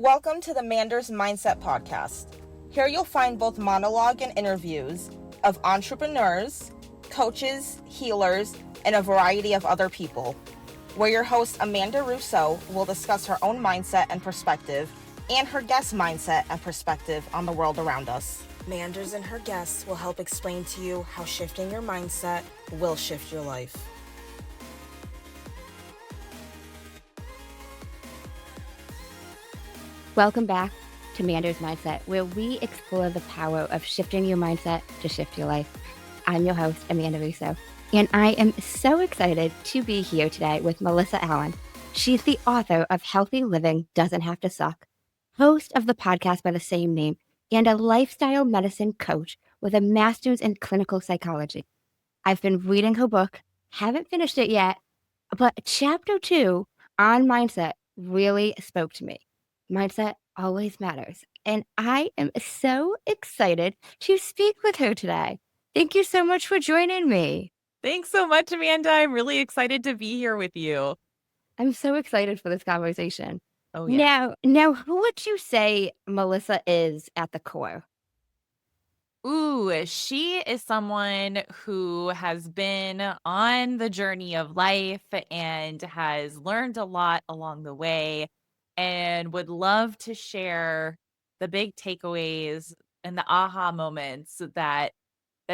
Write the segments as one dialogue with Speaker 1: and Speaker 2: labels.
Speaker 1: Welcome to the Manders Mindset podcast. Here you'll find both monologue and interviews of entrepreneurs, coaches, healers, and a variety of other people, where your host Amanda Russo will discuss her own mindset and perspective and her guest mindset and perspective on the world around us. Manders and her guests will help explain to you how shifting your mindset will shift your life.
Speaker 2: Welcome back to Manders Mindset, where we explore the power of shifting your mindset to shift your life. I'm your host, Amanda Russo, and I am so excited to be here today with Melyssa Allen. She's the author of Healthy Living Doesn't Have to Suck, host of the podcast by the same name, and a lifestyle medicine coach with a master's in clinical psychology. I've been reading her book, haven't finished it yet, but chapter 2 on mindset really spoke to me. Mindset always matters. And I am so excited to speak with her today. Thank you so much for joining me.
Speaker 3: Thanks so much, Amanda. I'm really excited to be here with you.
Speaker 2: I'm so excited for this conversation.
Speaker 3: Oh, yeah.
Speaker 2: Now, who would you say Melyssa is at the core?
Speaker 3: Ooh, she is someone who has been on the journey of life and has learned a lot along the way and would love to share the big takeaways and the aha moments that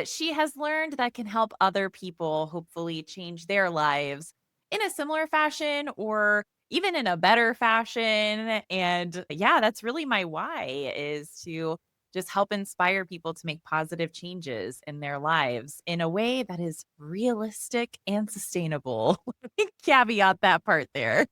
Speaker 3: she has learned that can help other people hopefully change their lives in a similar fashion or even in a better fashion. And yeah, that's really my why, is to just help inspire people to make positive changes in their lives in a way that is realistic and sustainable. Caveat that part there.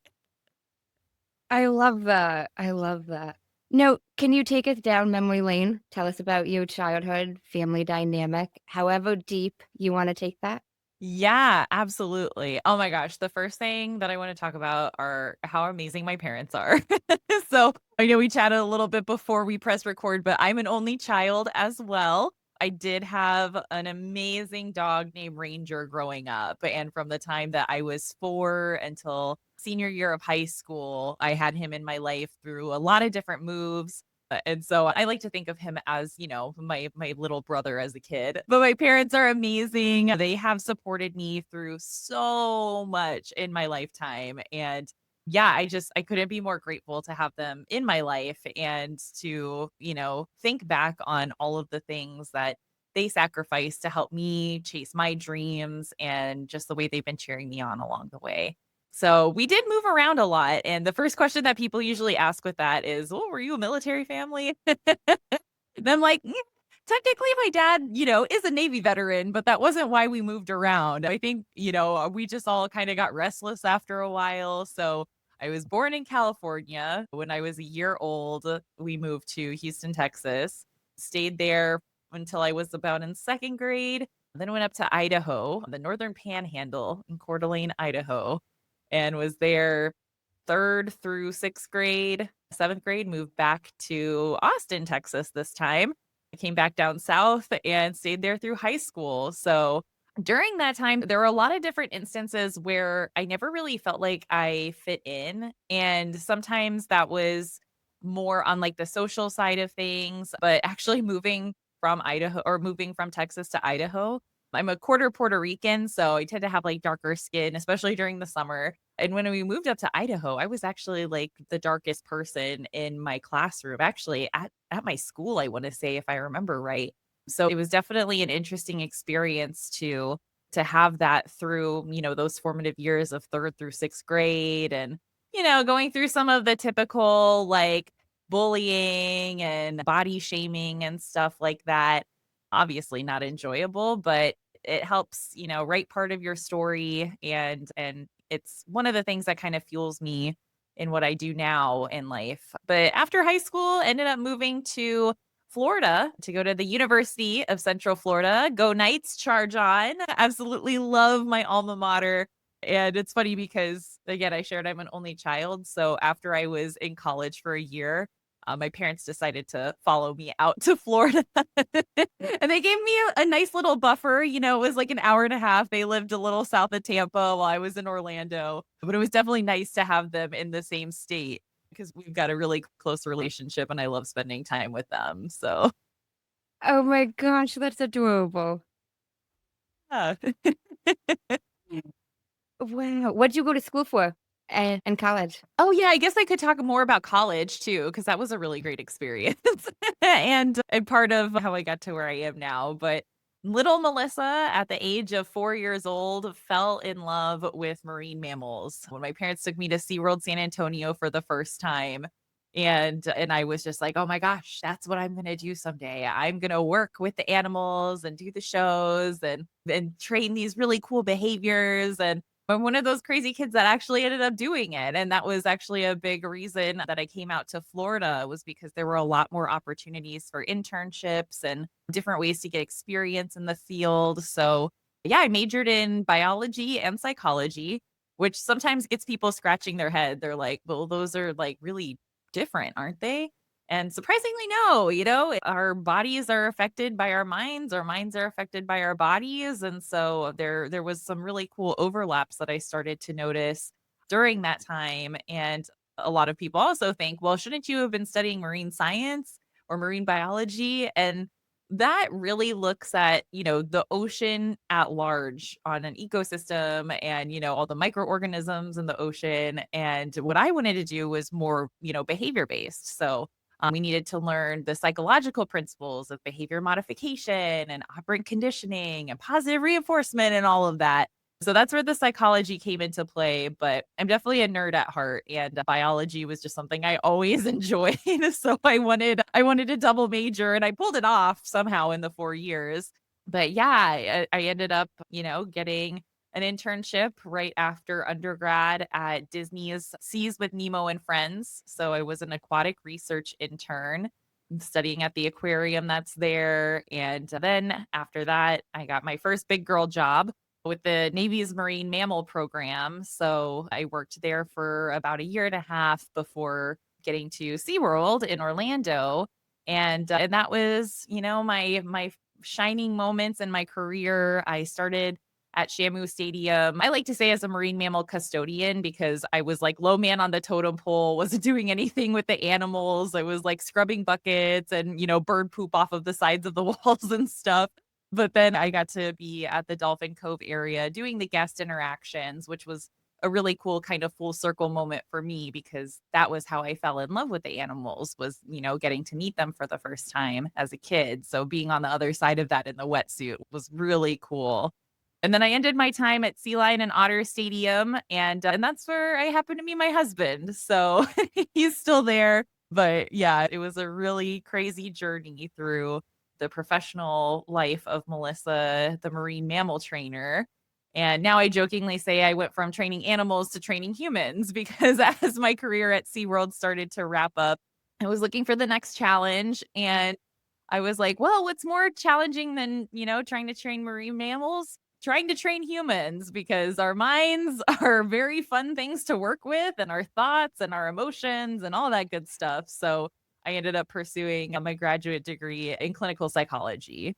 Speaker 2: I love that. Now, can you take us down memory lane? Tell us about your childhood, family dynamic, however deep you want to take that.
Speaker 3: Yeah, absolutely. Oh my gosh. The first thing that I want to talk about are how amazing my parents are. So I know we chatted a little bit before we press record, but I'm an only child as well. I did have an amazing dog named Ranger growing up. And from the time that I was 4 until senior year of high school, I had him in my life through a lot of different moves. And so I like to think of him as, my little brother as a kid. But my parents are amazing. They have supported me through so much in my lifetime. And yeah, I couldn't be more grateful to have them in my life and to, think back on all of the things that they sacrificed to help me chase my dreams and just the way they've been cheering me on along the way. So we did move around a lot. And the first question that people usually ask with that is, well, were you a military family? And I'm like, technically my dad, is a Navy veteran, but that wasn't why we moved around. I think, we just all kind of got restless after a while. So I was born in California. When I was a year old, we moved to Houston, Texas, stayed there until I was about in second grade. Then went up to Idaho, the Northern Panhandle in Coeur d'Alene, Idaho, and was there third through sixth grade. Seventh grade, moved back to Austin, Texas this time. I came back down south and stayed there through high school. So during that time, there were a lot of different instances where I never really felt like I fit in. And sometimes that was more on like the social side of things, but actually moving from Idaho or moving from Texas to Idaho, I'm a quarter Puerto Rican, so I tend to have like darker skin, especially during the summer. And when we moved up to Idaho, I was actually like the darkest person in my classroom, actually at my school, I want to say, if I remember right. So it was definitely an interesting experience to have that through, those formative years of third through sixth grade and, going through some of the typical like bullying and body shaming and stuff like that. Obviously not enjoyable, but it helps, write part of your story, and it's one of the things that kind of fuels me in what I do now in life. But after high school, ended up moving to Florida to go to the University of Central Florida. Go Knights, charge on. Absolutely love my alma mater. And it's funny because, again, I shared I'm an only child. So after I was in college for a year, my parents decided to follow me out to Florida and they gave me a nice little buffer. It was like an hour and a half. They lived a little south of Tampa while I was in Orlando, but it was definitely nice to have them in the same state because we've got a really close relationship and I love spending time with them. So,
Speaker 2: Oh my gosh, that's adorable.
Speaker 3: yeah.
Speaker 2: Wow. What'd you go to school for in college?
Speaker 3: Oh, yeah, I guess I could talk more about college too, because that was a really great experience and part of how I got to where I am now. But little Melissa, at the age of 4 years old, fell in love with marine mammals when my parents took me to SeaWorld San Antonio for the first time. And I was just like, "Oh my gosh, that's what I'm gonna do someday. I'm gonna work with the animals and do the shows and train these really cool behaviors." And I'm one of those crazy kids that actually ended up doing it, and that was actually a big reason that I came out to Florida, was because there were a lot more opportunities for internships and different ways to get experience in the field. So, yeah, I majored in biology and psychology, which sometimes gets people scratching their head. They're like, "Well, those are, like, really different, aren't they?" And surprisingly, no, our bodies are affected by our minds are affected by our bodies. And so there was some really cool overlaps that I started to notice during that time. And a lot of people also think, well, shouldn't you have been studying marine science or marine biology? And that really looks at, the ocean at large on an ecosystem and, all the microorganisms in the ocean. And what I wanted to do was more, behavior based. So we needed to learn the psychological principles of behavior modification and operant conditioning and positive reinforcement and all of that. So that's where the psychology came into play. But I'm definitely a nerd at heart, and biology was just something I always enjoyed. So I wanted to double major, and I pulled it off somehow in the 4 years. But yeah, I ended up, getting an internship right after undergrad at Disney's Seas with Nemo and Friends. So I was an aquatic research intern studying at the aquarium that's there. And then after that, I got my first big girl job with the Navy's Marine Mammal Program. So I worked there for about a year and a half before getting to SeaWorld in Orlando. And that was, my shining moments in my career. I started at Shamu Stadium. I like to say as a marine mammal custodian, because I was like low man on the totem pole, wasn't doing anything with the animals. I was like scrubbing buckets and, bird poop off of the sides of the walls and stuff. But then I got to be at the Dolphin Cove area doing the guest interactions, which was a really cool kind of full circle moment for me, because that was how I fell in love with the animals, was, getting to meet them for the first time as a kid. So being on the other side of that in the wetsuit was really cool. And then I ended my time at Sea Lion and Otter Stadium, and that's where I happened to meet my husband. So he's still there. But yeah, it was a really crazy journey through the professional life of Melyssa, the marine mammal trainer. And now I jokingly say I went from training animals to training humans, because as my career at SeaWorld started to wrap up, I was looking for the next challenge. And I was like, well, what's more challenging than, trying to train marine mammals? Trying to train humans, because our minds are very fun things to work with, and our thoughts and our emotions and all that good stuff. So I ended up pursuing my graduate degree in clinical psychology.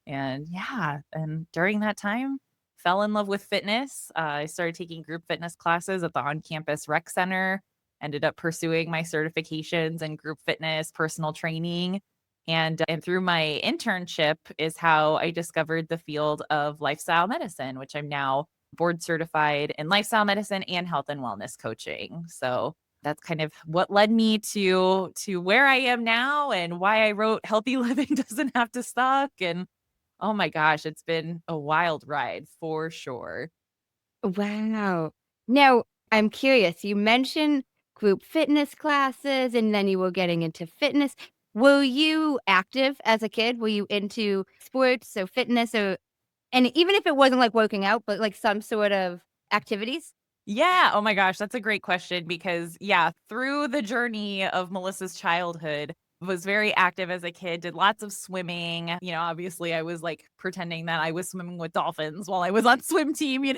Speaker 3: And yeah, and during that time, fell in love with fitness. I started taking group fitness classes at the on campus rec center, ended up pursuing my certifications in group fitness, personal training. And through my internship is how I discovered the field of lifestyle medicine, which I'm now board certified in lifestyle medicine and health and wellness coaching. So that's kind of what led me to where I am now, and why I wrote Healthy Living Doesn't Have to Suck. And oh my gosh, it's been a wild ride for sure.
Speaker 2: Wow. Now, I'm curious. You mentioned group fitness classes and then you were getting into fitness. Were you active as a kid? Were you into sports or fitness, or and even if it wasn't like working out, but like some sort of activities?
Speaker 3: Yeah. Oh my gosh, that's a great question, because yeah, through the journey of Melissa's childhood, was very active as a kid, did lots of swimming. Obviously I was like pretending that I was swimming with dolphins while I was on swim team,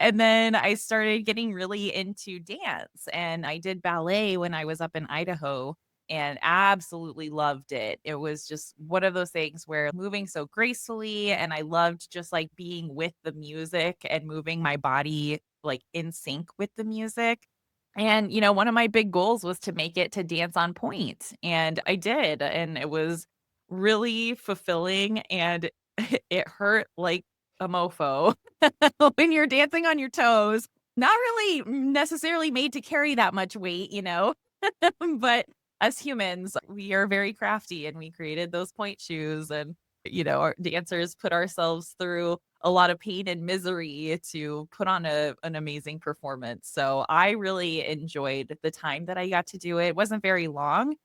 Speaker 3: And then I started getting really into dance, and I did ballet when I was up in Idaho and absolutely loved it. It was just one of those things where moving so gracefully, and I loved just like being with the music and moving my body like in sync with the music. And, one of my big goals was to make it to Dance on Point, and I did, and it was really fulfilling, and it hurt like a mofo when you're dancing on your toes, not really necessarily made to carry that much weight. But as humans, we are very crafty and we created those point shoes and our dancers put ourselves through a lot of pain and misery to put on an amazing performance. So I really enjoyed the time that I got to do it. It wasn't very long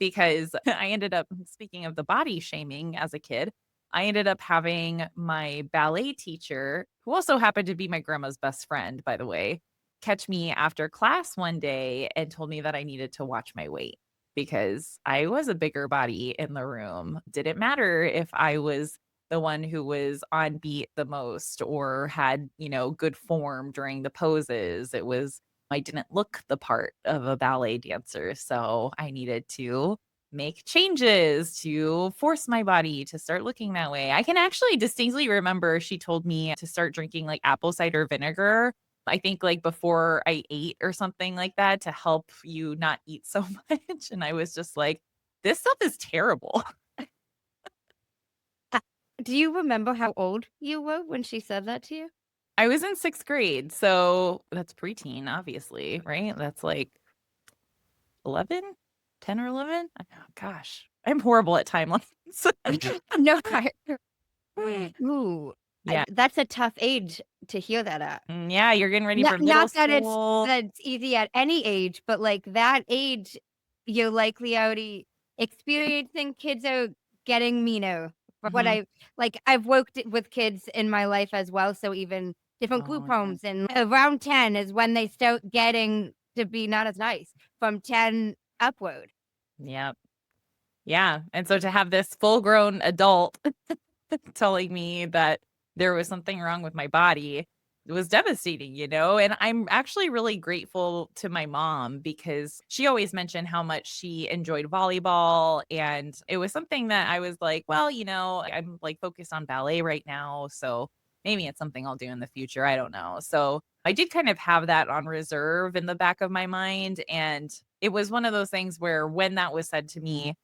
Speaker 3: because I ended up, speaking of the body shaming as a kid, I ended up having my ballet teacher, who also happened to be my grandma's best friend, by the way, catch me after class one day and told me that I needed to watch my weight because I was a bigger body in the room. Didn't matter if I was the one who was on beat the most or had, good form during the poses. It was I didn't look the part of a ballet dancer. So I needed to make changes to force my body to start looking that way. I can actually distinctly remember she told me to start drinking like apple cider vinegar. I think like before I ate or something like that to help you not eat so much. And I was just like, this stuff is terrible.
Speaker 2: Uh, Do you remember how old you were when she said that to you?
Speaker 3: I was in sixth grade. So that's preteen, obviously, right? That's like 11, 10 or 11. Oh, gosh, I'm horrible at timelines.
Speaker 2: No, ooh,
Speaker 3: Yeah.
Speaker 2: that's a tough age to hear that at.
Speaker 3: Yeah, you're getting ready for middle
Speaker 2: Not that
Speaker 3: school.
Speaker 2: that's easy at any age, but, like, that age, you're likely already experiencing kids are getting meaner. From what
Speaker 3: Mhm.
Speaker 2: I've worked with kids in my life as well, so even different group
Speaker 3: Oh, yeah.
Speaker 2: homes, and around 10 is when they start getting to be not as nice, from 10 upward.
Speaker 3: Yep. Yeah, and so to have this full-grown adult telling me that there was something wrong with my body, it was devastating, and I'm actually really grateful to my mom because she always mentioned how much she enjoyed volleyball, and it was something that I was like, "Well, I'm, like, focused on ballet right now, so maybe it's something I'll do in the future, I don't know." So, I did kind of have that on reserve in the back of my mind, and it was one of those things where when that was said to me,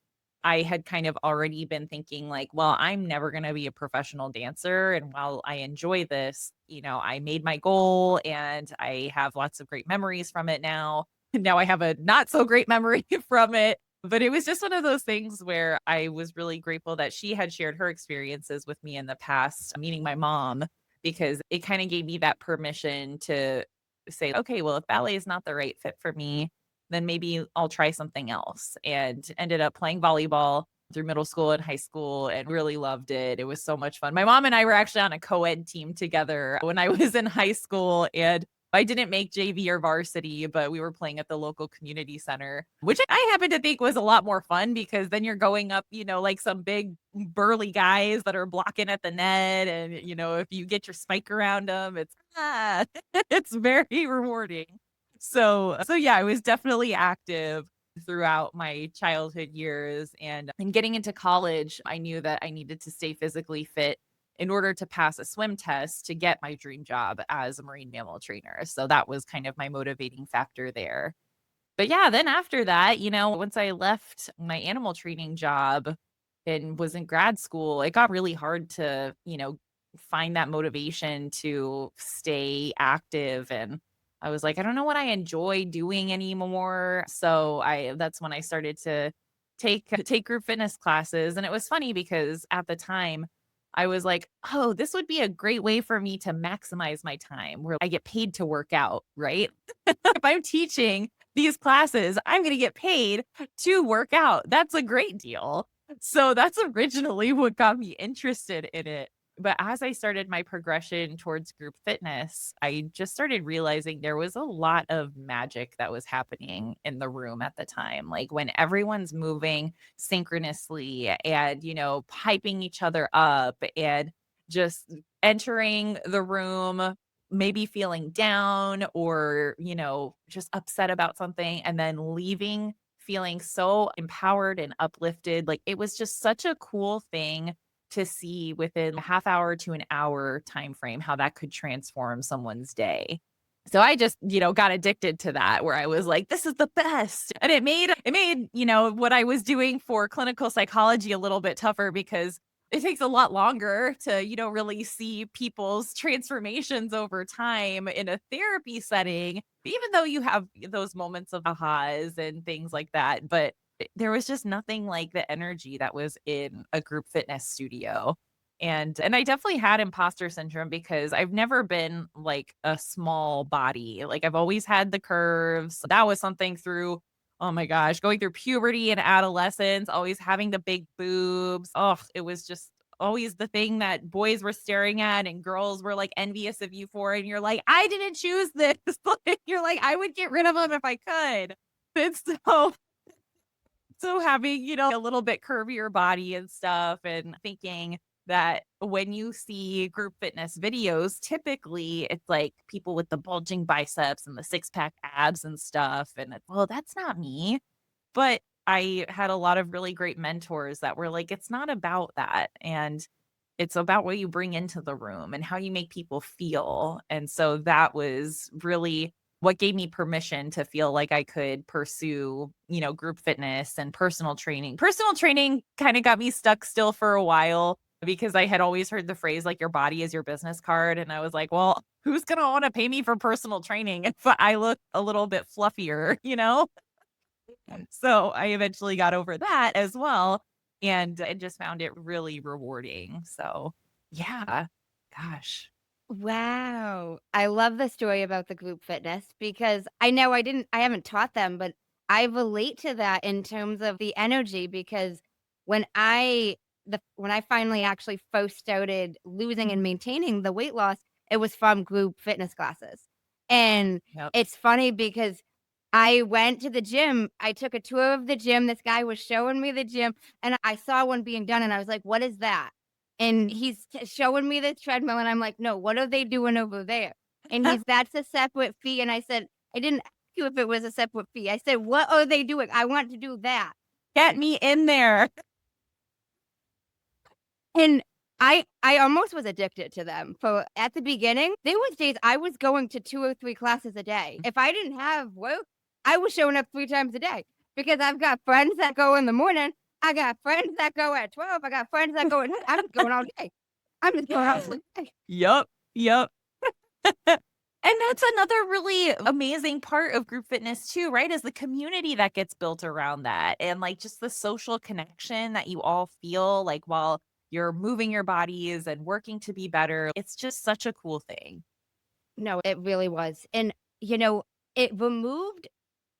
Speaker 3: I had kind of already been thinking like, well, I'm never going to be a professional dancer. And while I enjoy this, I made my goal and I have lots of great memories from it now. Now I have a not so great memory from it. But it was just one of those things where I was really grateful that she had shared her experiences with me in the past, meaning my mom, because it kind of gave me that permission to say, okay, well, if ballet is not the right fit for me, then maybe I'll try something else, and ended up playing volleyball through middle school and high school and really loved it. It was so much fun. My mom and I were actually on a co-ed team together when I was in high school, and I didn't make JV or varsity, but we were playing at the local community center, which I happen to think was a lot more fun because then you're going up, like some big burly guys that are blocking at the net. And, if you get your spike around them, it's very rewarding. So yeah, I was definitely active throughout my childhood years, and getting into college, I knew that I needed to stay physically fit in order to pass a swim test to get my dream job as a marine mammal trainer. So that was kind of my motivating factor there. But yeah, then after that, once I left my animal training job and was in grad school, it got really hard to, find that motivation to stay active. And I was like, I don't know what I enjoy doing anymore. So that's when I started to take group fitness classes. And it was funny because at the time I was like, oh, this would be a great way for me to maximize my time where I get paid to work out, right? If I'm teaching these classes, I'm going to get paid to work out. That's a great deal. So that's originally what got me interested in it. But as I started my progression towards group fitness, I just started realizing there was a lot of magic that was happening in the room at the time. Like when everyone's moving synchronously and, hyping each other up and just entering the room maybe feeling down or, just upset about something and then leaving feeling so empowered and uplifted. Like it was just such a cool thing to see within a half hour to an hour time frame how that could transform someone's day. So I just, got addicted to that where I was like, this is the best. And it made, what I was doing for clinical psychology a little bit tougher because it takes a lot longer to, really see people's transformations over time in a therapy setting, even though you have those moments of ahas and things like that. But there was just nothing like the energy that was in a group fitness studio. And I definitely had imposter syndrome because I've never been like a small body. Like I've always had the curves. That was something through, oh my gosh, going through puberty and adolescence, always having the big boobs. Oh, it was just always the thing that boys were staring at and girls were like envious of you for. And you're like, I didn't choose this. Like, you're like, I would get rid of them if I could. And so having, a little bit curvier body and stuff and thinking that when you see group fitness videos, typically it's like people with the bulging biceps and the six-pack abs and stuff. And well, that's not me. But I had a lot of really great mentors that were like, it's not about that. And it's about what you bring into the room and how you make people feel. And so that was really what gave me permission to feel like I could pursue, group fitness and personal training. Personal training kind of got me stuck still for a while because I had always heard the phrase like your body is your business card. And I was like, well, who's going to want to pay me for personal training if I look a little bit fluffier, So I eventually got over that as well. And I just found it really rewarding. So yeah, gosh.
Speaker 2: Wow. I love the story about the group fitness because I haven't taught them, but I relate to that in terms of the energy because when when I finally actually first started losing and maintaining the weight loss, it was from group fitness classes. And
Speaker 3: Yep.
Speaker 2: it's funny because I went to the gym. I took a tour of the gym. This guy was showing me the gym and I saw one being done and I was like, "What is that?" And he's showing me the treadmill and I'm like, "No, what are they doing over there?" And "That's a separate fee." And I said, "I didn't ask you if it was a separate fee. I said, what are they doing? I want to do that."
Speaker 3: Get me in there.
Speaker 2: And I almost was addicted to them. For at the beginning, there was days I was going to 2 or 3 classes a day. If I didn't have work, I was showing up 3 times a day because I've got friends that go in the morning. I got friends that go at 12. I got friends that go at I'm just going all day. I'm just going all day.
Speaker 3: Yep. Yep. And that's another really amazing part of group fitness too, right? Is the community that gets built around that and like just the social connection that you all feel like while you're moving your bodies and working to be better. It's just such a cool thing.
Speaker 2: No, it really was. And, it removed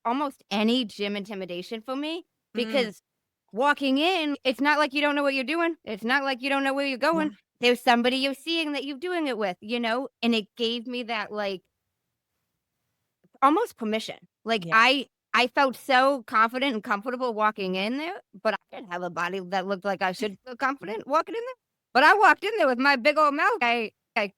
Speaker 2: almost any gym intimidation for me
Speaker 3: Mm,
Speaker 2: because walking in, it's not like you don't know what you're doing. It's not like you don't know where you're
Speaker 3: yeah.
Speaker 2: going. There's somebody you're seeing that you're doing it with, and it gave me that like almost permission. Like
Speaker 3: Yeah.
Speaker 2: I felt so confident and comfortable walking in there, but I didn't have a body that looked like I should feel confident walking in there. But I walked in there with my big old mouth. I you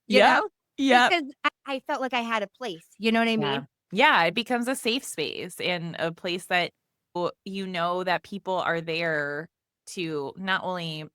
Speaker 3: Yep.
Speaker 2: know,
Speaker 3: Yep.
Speaker 2: because I felt like I had a place. You know what I
Speaker 3: Yeah.
Speaker 2: mean?
Speaker 3: Yeah, it becomes a safe space and a place that that people are there to not only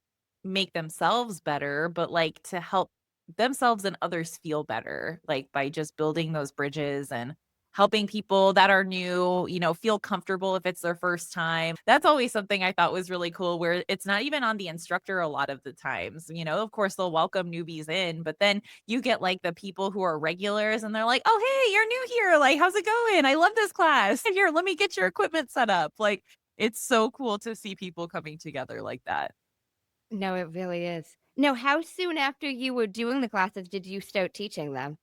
Speaker 3: make themselves better, but like to help themselves and others feel better, like by just building those bridges and helping people that are new, feel comfortable if it's their first time. That's always something I thought was really cool where it's not even on the instructor a lot of the times. Of course they'll welcome newbies in, but then you get like the people who are regulars and they're like, "Oh, hey, you're new here. Like, how's it going? I love this class. Here, let me get your equipment set up." Like, it's so cool to see people coming together like that.
Speaker 2: No, it really is. No, how soon after you were doing the classes did you start teaching them?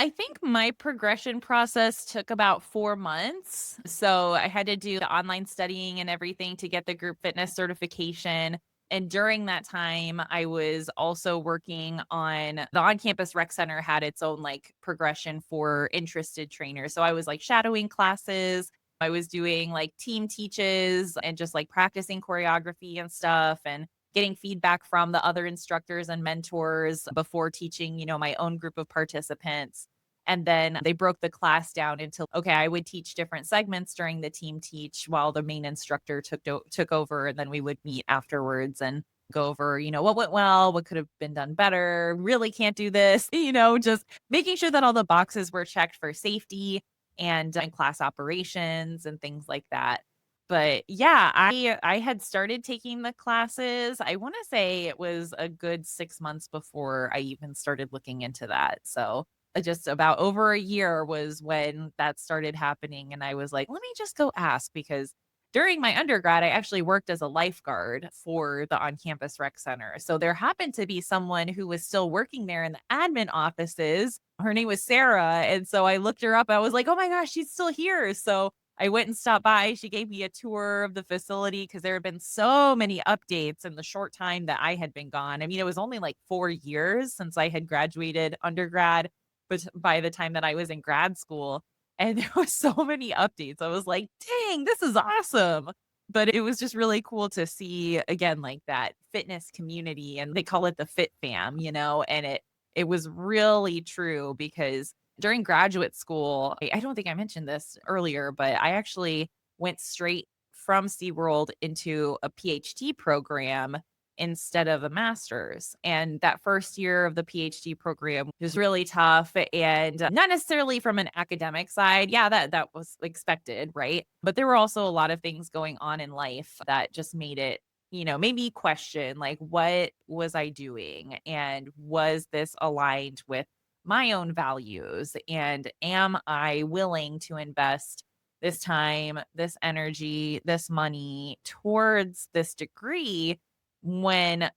Speaker 3: I think my progression process took about 4 months. So I had to do the online studying and everything to get the group fitness certification. And during that time, I was also working on the on campus rec center had its own like progression for interested trainers. So I was like shadowing classes. I was doing like team teaches and just like practicing choreography and stuff and getting feedback from the other instructors and mentors before teaching, my own group of participants. And then they broke the class down into, okay, I would teach different segments during the team teach while the main instructor took over. And then we would meet afterwards and go over, what went well, what could have been done better, really can't do this, just making sure that all the boxes were checked for safety and class operations and things like that. But yeah, I had started taking the classes. I want to say it was a good 6 months before I even started looking into that. So just about over a year was when that started happening. And I was like, let me just go ask, because during my undergrad, I actually worked as a lifeguard for the on campus rec center. So there happened to be someone who was still working there in the admin offices. Her name was Sarah. And so I looked her up. I was like, oh my gosh, she's still here. So I went and stopped by. She gave me a tour of the facility because there had been so many updates in the short time that I had been gone. I mean, it was only like 4 years since I had graduated undergrad, but by the time that I was in grad school, and there was so many updates. I was like, dang, this is awesome. But it was just really cool to see, again, like that fitness community, and they call it the fit fam, and it was really true because during graduate school, I don't think I mentioned this earlier, but I actually went straight from SeaWorld into a PhD program instead of a master's. And that first year of the PhD program was really tough, and not necessarily from an academic side. Yeah, that was expected, right? But there were also a lot of things going on in life that just made it, made me question, like, what was I doing? And was this aligned with my own values? And am I willing to invest this time, this energy, this money towards this degree when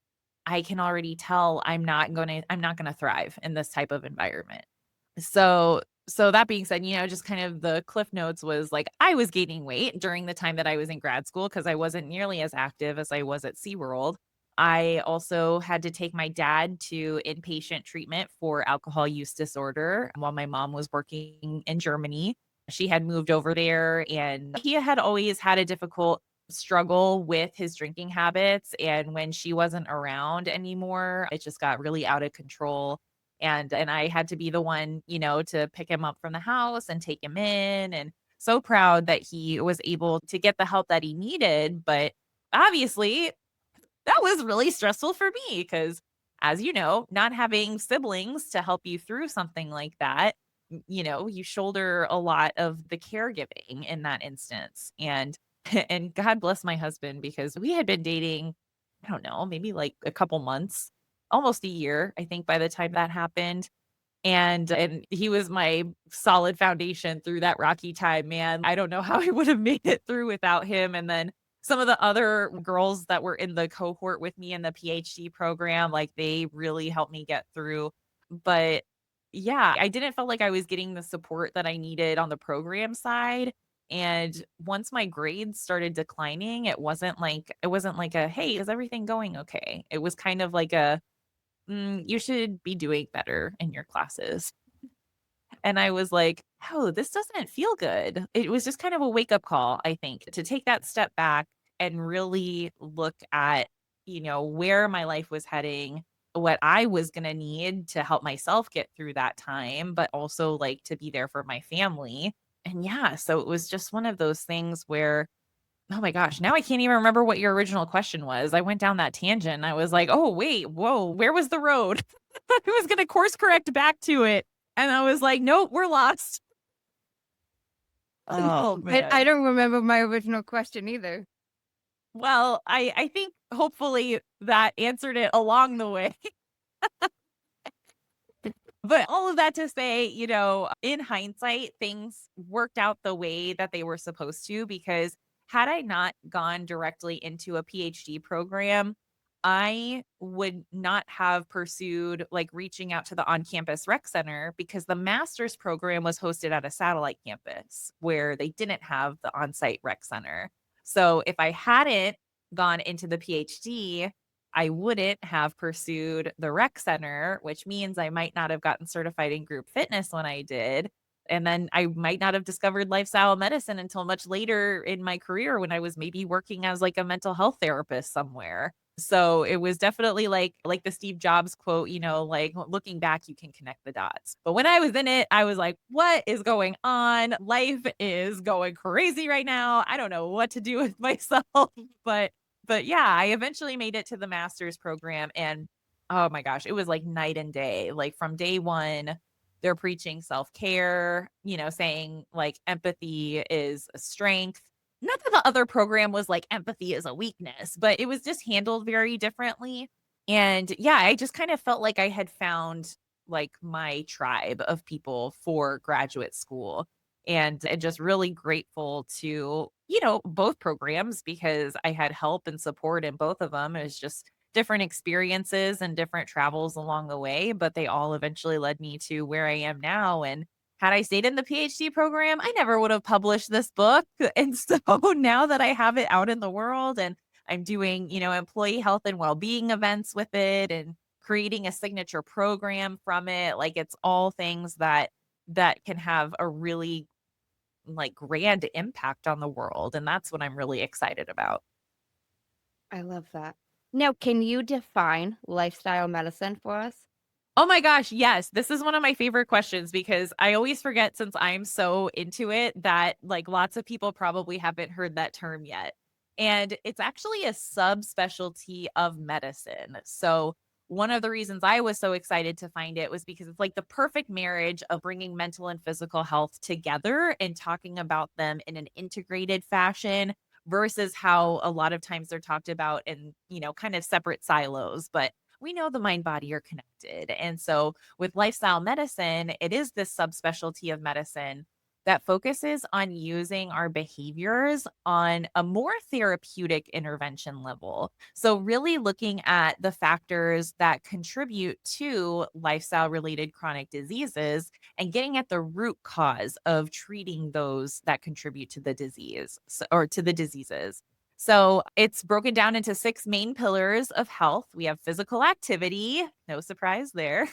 Speaker 3: I can already tell I'm not going to thrive in this type of environment? So that being said, just kind of the cliff notes was like I was gaining weight during the time that I was in grad school because I wasn't nearly as active as I was at SeaWorld. I also had to take my dad to inpatient treatment for alcohol use disorder while my mom was working in Germany. She had moved over there, and he had always had a difficult struggle with his drinking habits. And when she wasn't around anymore, it just got really out of control. And I had to be the one, to pick him up from the house and take him in. And so proud that he was able to get the help that he needed. But obviously, that was really stressful for me because, as you know, not having siblings to help you through something like that, you shoulder a lot of the caregiving in that instance. And and God bless my husband, because we had been dating, I don't know, maybe like a couple months, almost a year, I think, by the time that happened. And he was my solid foundation through that rocky time, man. I don't know how I would have made it through without him. And then some of the other girls that were in the cohort with me in the PhD program, like they really helped me get through. But yeah, I didn't feel like I was getting the support that I needed on the program side. And once my grades started declining, it wasn't like a, hey, is everything going okay? It was kind of like a, you should be doing better in your classes. And I was like, oh, this doesn't feel good. It was just kind of a wake up call, I think, to take that step back and really look at, where my life was heading, what I was going to need to help myself get through that time, but also like to be there for my family. And yeah, so it was just one of those things where, oh my gosh, now I can't even remember what your original question was. I went down that tangent. I was like, oh, wait, whoa, where was the road? I was going to course correct back to it. And I was like, nope, we're lost. Oh,
Speaker 2: But
Speaker 3: man.
Speaker 2: I don't remember my original question either.
Speaker 3: Well, I think hopefully that answered it along the way. But all of that to say, in hindsight, things worked out the way that they were supposed to, because had I not gone directly into a PhD program, I would not have pursued like reaching out to the on campus rec center, because the master's program was hosted at a satellite campus where they didn't have the on site rec center. So if I hadn't gone into the PhD, I wouldn't have pursued the rec center, which means I might not have gotten certified in group fitness when I did. And then I might not have discovered lifestyle medicine until much later in my career, when I was maybe working as like a mental health therapist somewhere. So it was definitely like the Steve Jobs quote, like looking back, you can connect the dots. But when I was in it, I was like, what is going on? Life is going crazy right now. I don't know what to do with myself. But But yeah, I eventually made it to the master's program, and oh my gosh, it was like night and day. Like from day one, they're preaching self-care, saying like empathy is a strength. Not that the other program was like empathy is a weakness, but it was just handled very differently. And yeah, I just kind of felt like I had found like my tribe of people for graduate school, and just really grateful to, both programs because I had help and support in both of them. It was just different experiences and different travels along the way, but they all eventually led me to where I am now. And had I stayed in the PhD program, I never would have published this book. And so now that I have it out in the world and I'm doing, employee health and well-being events with it and creating a signature program from it, like it's all things that can have a really like grand impact on the world. And that's what I'm really excited about.
Speaker 2: I love that. Now, can you define lifestyle medicine for us?
Speaker 3: Oh my gosh, yes. This is one of my favorite questions because I always forget since I'm so into it that like lots of people probably haven't heard that term yet. And it's actually a subspecialty of medicine. So, one of the reasons I was so excited to find it was because it's like the perfect marriage of bringing mental and physical health together and talking about them in an integrated fashion versus how a lot of times they're talked about in, kind of separate silos. But we know the mind body are connected. And so with lifestyle medicine, it is this subspecialty of medicine that focuses on using our behaviors on a more therapeutic intervention level. So, really looking at the factors that contribute to lifestyle related chronic diseases and getting at the root cause of treating those that contribute to the disease or to the diseases. So it's broken down into 6 main pillars of health. We have physical activity, no surprise there,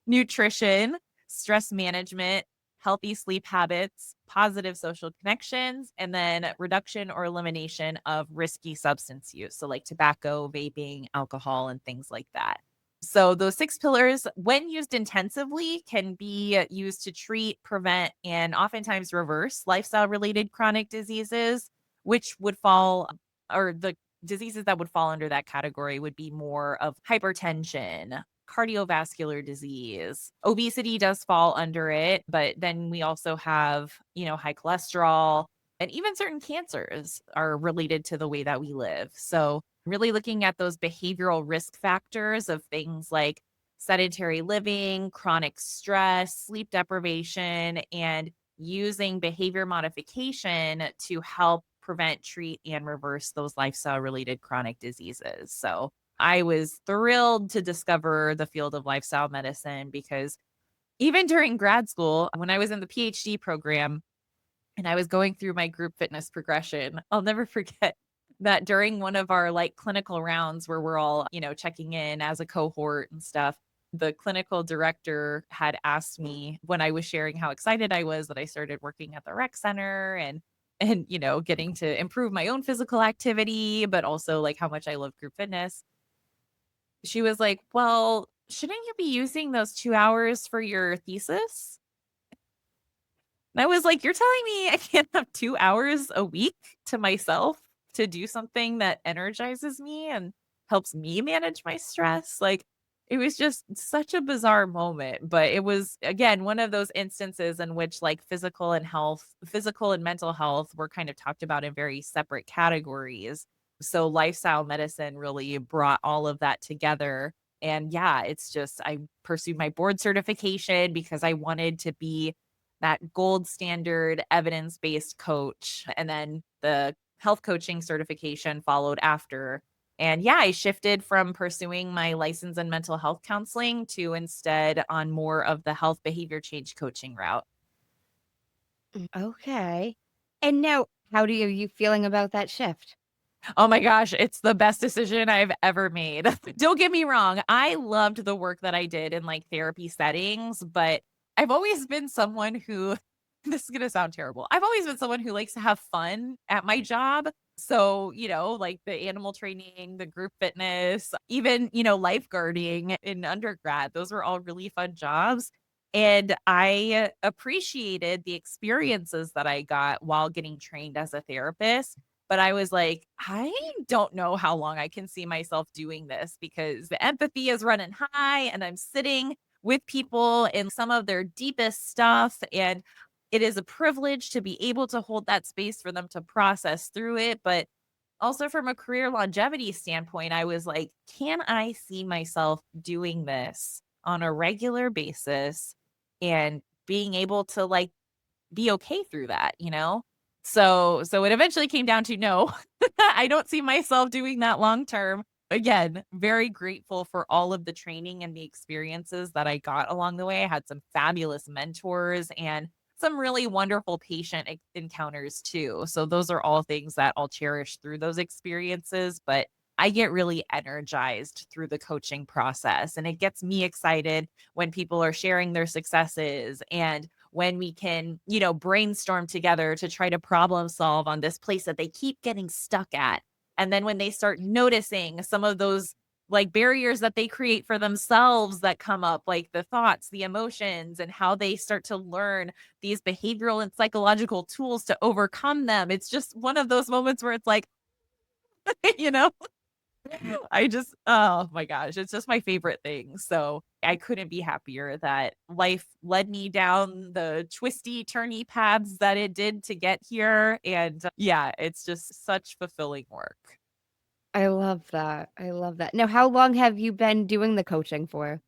Speaker 3: nutrition, stress management, healthy sleep habits, positive social connections, and then reduction or elimination of risky substance use. So, like tobacco, vaping, alcohol, and things like that. So, those 6 pillars, when used intensively, can be used to treat, prevent, and oftentimes reverse lifestyle related chronic diseases, which would fall, or the diseases that would fall under that category would be more of hypertension, cardiovascular disease. Obesity does fall under it, but then we also have, high cholesterol, and even certain cancers are related to the way that we live. So, really looking at those behavioral risk factors of things like sedentary living, chronic stress, sleep deprivation, and using behavior modification to help prevent, treat, and reverse those lifestyle related chronic diseases. So, I was thrilled to discover the field of lifestyle medicine because even during grad school, when I was in the PhD program and I was going through my group fitness progression, I'll never forget that during one of our like clinical rounds where we're all, checking in as a cohort and stuff, the clinical director had asked me when I was sharing how excited I was that I started working at the rec center and getting to improve my own physical activity, but also like how much I love group fitness. She was like, "Well, shouldn't you be using those 2 hours for your thesis?" And I was like, "You're telling me I can't have 2 hours a week to myself to do something that energizes me and helps me manage my stress?" Like, it was just such a bizarre moment, but it was, again, one of those instances in which, like, physical and mental health were kind of talked about in very separate categories. So lifestyle medicine really brought all of that together. And yeah, it's just I pursued my board certification because I wanted to be that gold standard evidence-based coach. And then the health coaching certification followed after. And yeah, I shifted from pursuing my license in mental health counseling to instead on more of the health behavior change coaching route.
Speaker 2: Okay. And now, how do you feeling about that shift?
Speaker 3: Oh my gosh, it's the best decision I've ever made. Don't get me wrong, I loved the work that I did in, like, therapy settings, but I've always been someone who this is gonna sound terrible. I've always been someone who likes to have fun at my job. So, like the animal training, the group fitness, even, lifeguarding in undergrad, those were all really fun jobs. And I appreciated the experiences that I got while getting trained as a therapist. But I was like, I don't know how long I can see myself doing this because the empathy is running high and I'm sitting with people in some of their deepest stuff. And it is a privilege to be able to hold that space for them to process through it. But also from a career longevity standpoint, I was like, can I see myself doing this on a regular basis and being able to like be okay through that, you know? So it eventually came down to no, I don't see myself doing that long term. Again, very grateful for all of the training and the experiences that I got along the way. I had some fabulous mentors and some really wonderful patient encounters too. So those are all things that I'll cherish through those experiences, but I get really energized through the coaching process and it gets me excited when people are sharing their successes and when we can, brainstorm together to try to problem solve on this place that they keep getting stuck at. And then when they start noticing some of those like barriers that they create for themselves that come up, like the thoughts, the emotions, and how they start to learn these behavioral and psychological tools to overcome them. It's just one of those moments where it's like, you know, oh my gosh, it's just my favorite thing. So I couldn't be happier that life led me down the twisty, turny paths that it did to get here. And yeah, it's just such fulfilling work.
Speaker 2: I love that. I love that. Now, how long have you been doing the coaching for?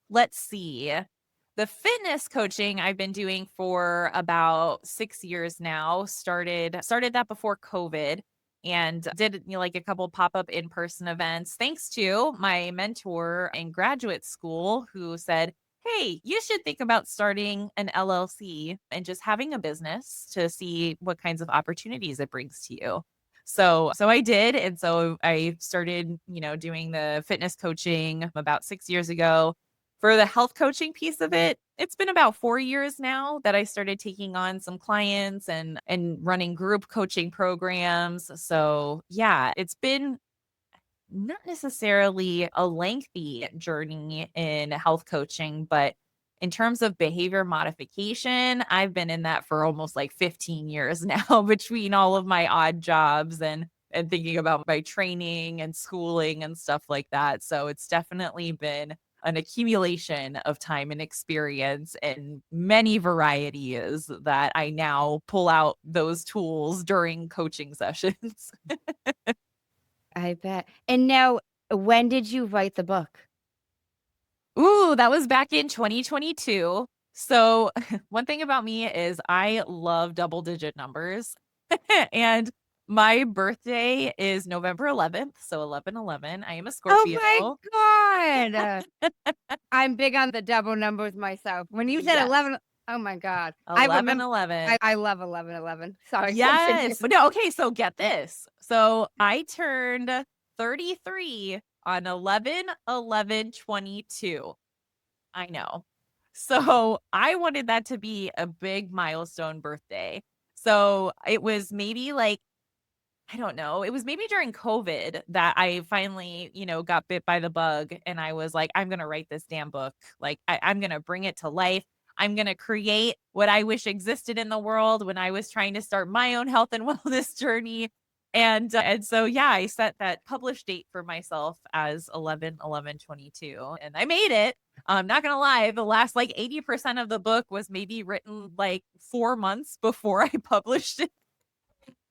Speaker 3: Let's see. The fitness coaching I've been doing for about 6 years now. Started that before COVID and did like a couple pop-up in-person events thanks to my mentor in graduate school who said, "Hey, you should think about starting an LLC and just having a business to see what kinds of opportunities it brings to you." So I did, and so I started, doing the fitness coaching about 6 years ago. For the health coaching piece of it, it's been about 4 years now that I started taking on some clients and running group coaching programs. So, yeah, it's been not necessarily a lengthy journey in health coaching, but in terms of behavior modification, I've been in that for almost like 15 years now between all of my odd jobs and thinking about my training and schooling and stuff like that. So it's definitely been an accumulation of time and experience and many varieties that I now pull out those tools during coaching sessions.
Speaker 2: I bet. And now, when did you write the book?
Speaker 3: Ooh, that was back in 2022. So, one thing about me is I love double digit numbers. And my birthday is November 11th, so 11/11. I am a
Speaker 2: Oh my
Speaker 3: Scorpio.
Speaker 2: God. I'm big on the double numbers myself. When you said
Speaker 3: Yes.
Speaker 2: 11, oh my God. I remember.
Speaker 3: 11/11.
Speaker 2: I love 11/11. Sorry, continue.
Speaker 3: Yes. But no, okay, so get this. So, I turned 33 on 11/11/22. I know. So I wanted that to be a big milestone birthday. So it was maybe like, I don't know, it was maybe during COVID that I finally, got bit by the bug and I was like, I'm going to write this damn book. Like, I'm going to bring it to life. I'm going to create what I wish existed in the world when I was trying to start my own health and wellness journey. And so, yeah, I set that published date for myself as 11/11/22 and I made it. I'm not going to lie. The last like 80% of the book was maybe written like 4 months before I published it.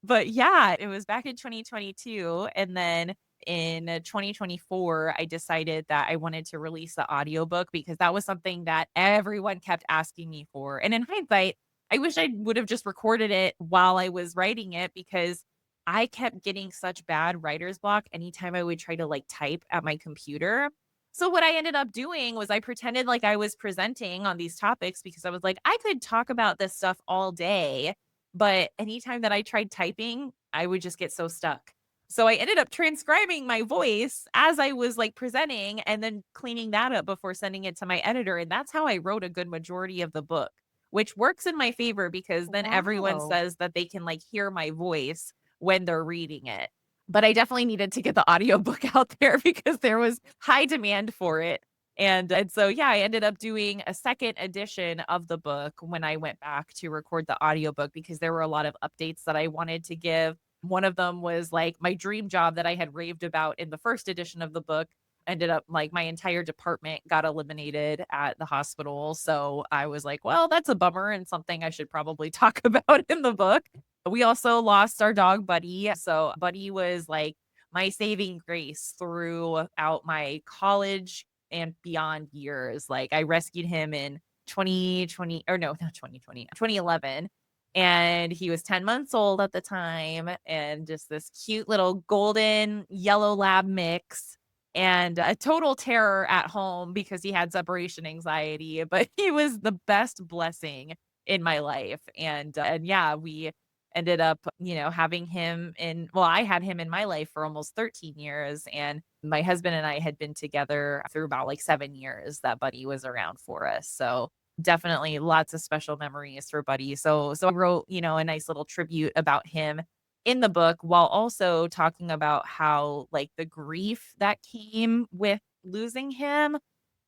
Speaker 3: But yeah, it was back in 2022. And then in 2024, I decided that I wanted to release the audiobook because that was something that everyone kept asking me for. And in hindsight, I wish I would have just recorded it while I was writing it because I kept getting such bad writer's block anytime I would try to like type at my computer. So what I ended up doing was I pretended like I was presenting on these topics because I was like, I could talk about this stuff all day, but anytime that I tried typing, I would just get so stuck. So I ended up transcribing my voice as I was like presenting and then cleaning that up before sending it to my editor. And that's how I wrote a good majority of the book, which works in my favor because then everyone
Speaker 2: Wow.
Speaker 3: says that they can like hear my voice when they're reading it. But I definitely needed to get the audiobook out there because there was high demand for it. And so, yeah, I ended up doing a second edition of the book when I went back to record the audiobook because there were a lot of updates that I wanted to give. One of them was like my dream job that I had raved about in the first edition of the book ended up like my entire department got eliminated at the hospital. So I was like, well, that's a bummer and something I should probably talk about in the book. We also lost our dog, Buddy. So Buddy was like my saving grace throughout my college and beyond years. Like I rescued him in 2020, or no, not 2020, 2011. And he was 10 months old at the time and just this cute little golden yellow lab mix and a total terror at home because he had separation anxiety, but he was the best blessing in my life. And yeah, we ended up, having him in, well, I had him in my life for almost 13 years. And my husband and I had been together through about like 7 years that Buddy was around for us. So definitely lots of special memories for Buddy. So I wrote, a nice little tribute about him in the book while also talking about how like the grief that came with losing him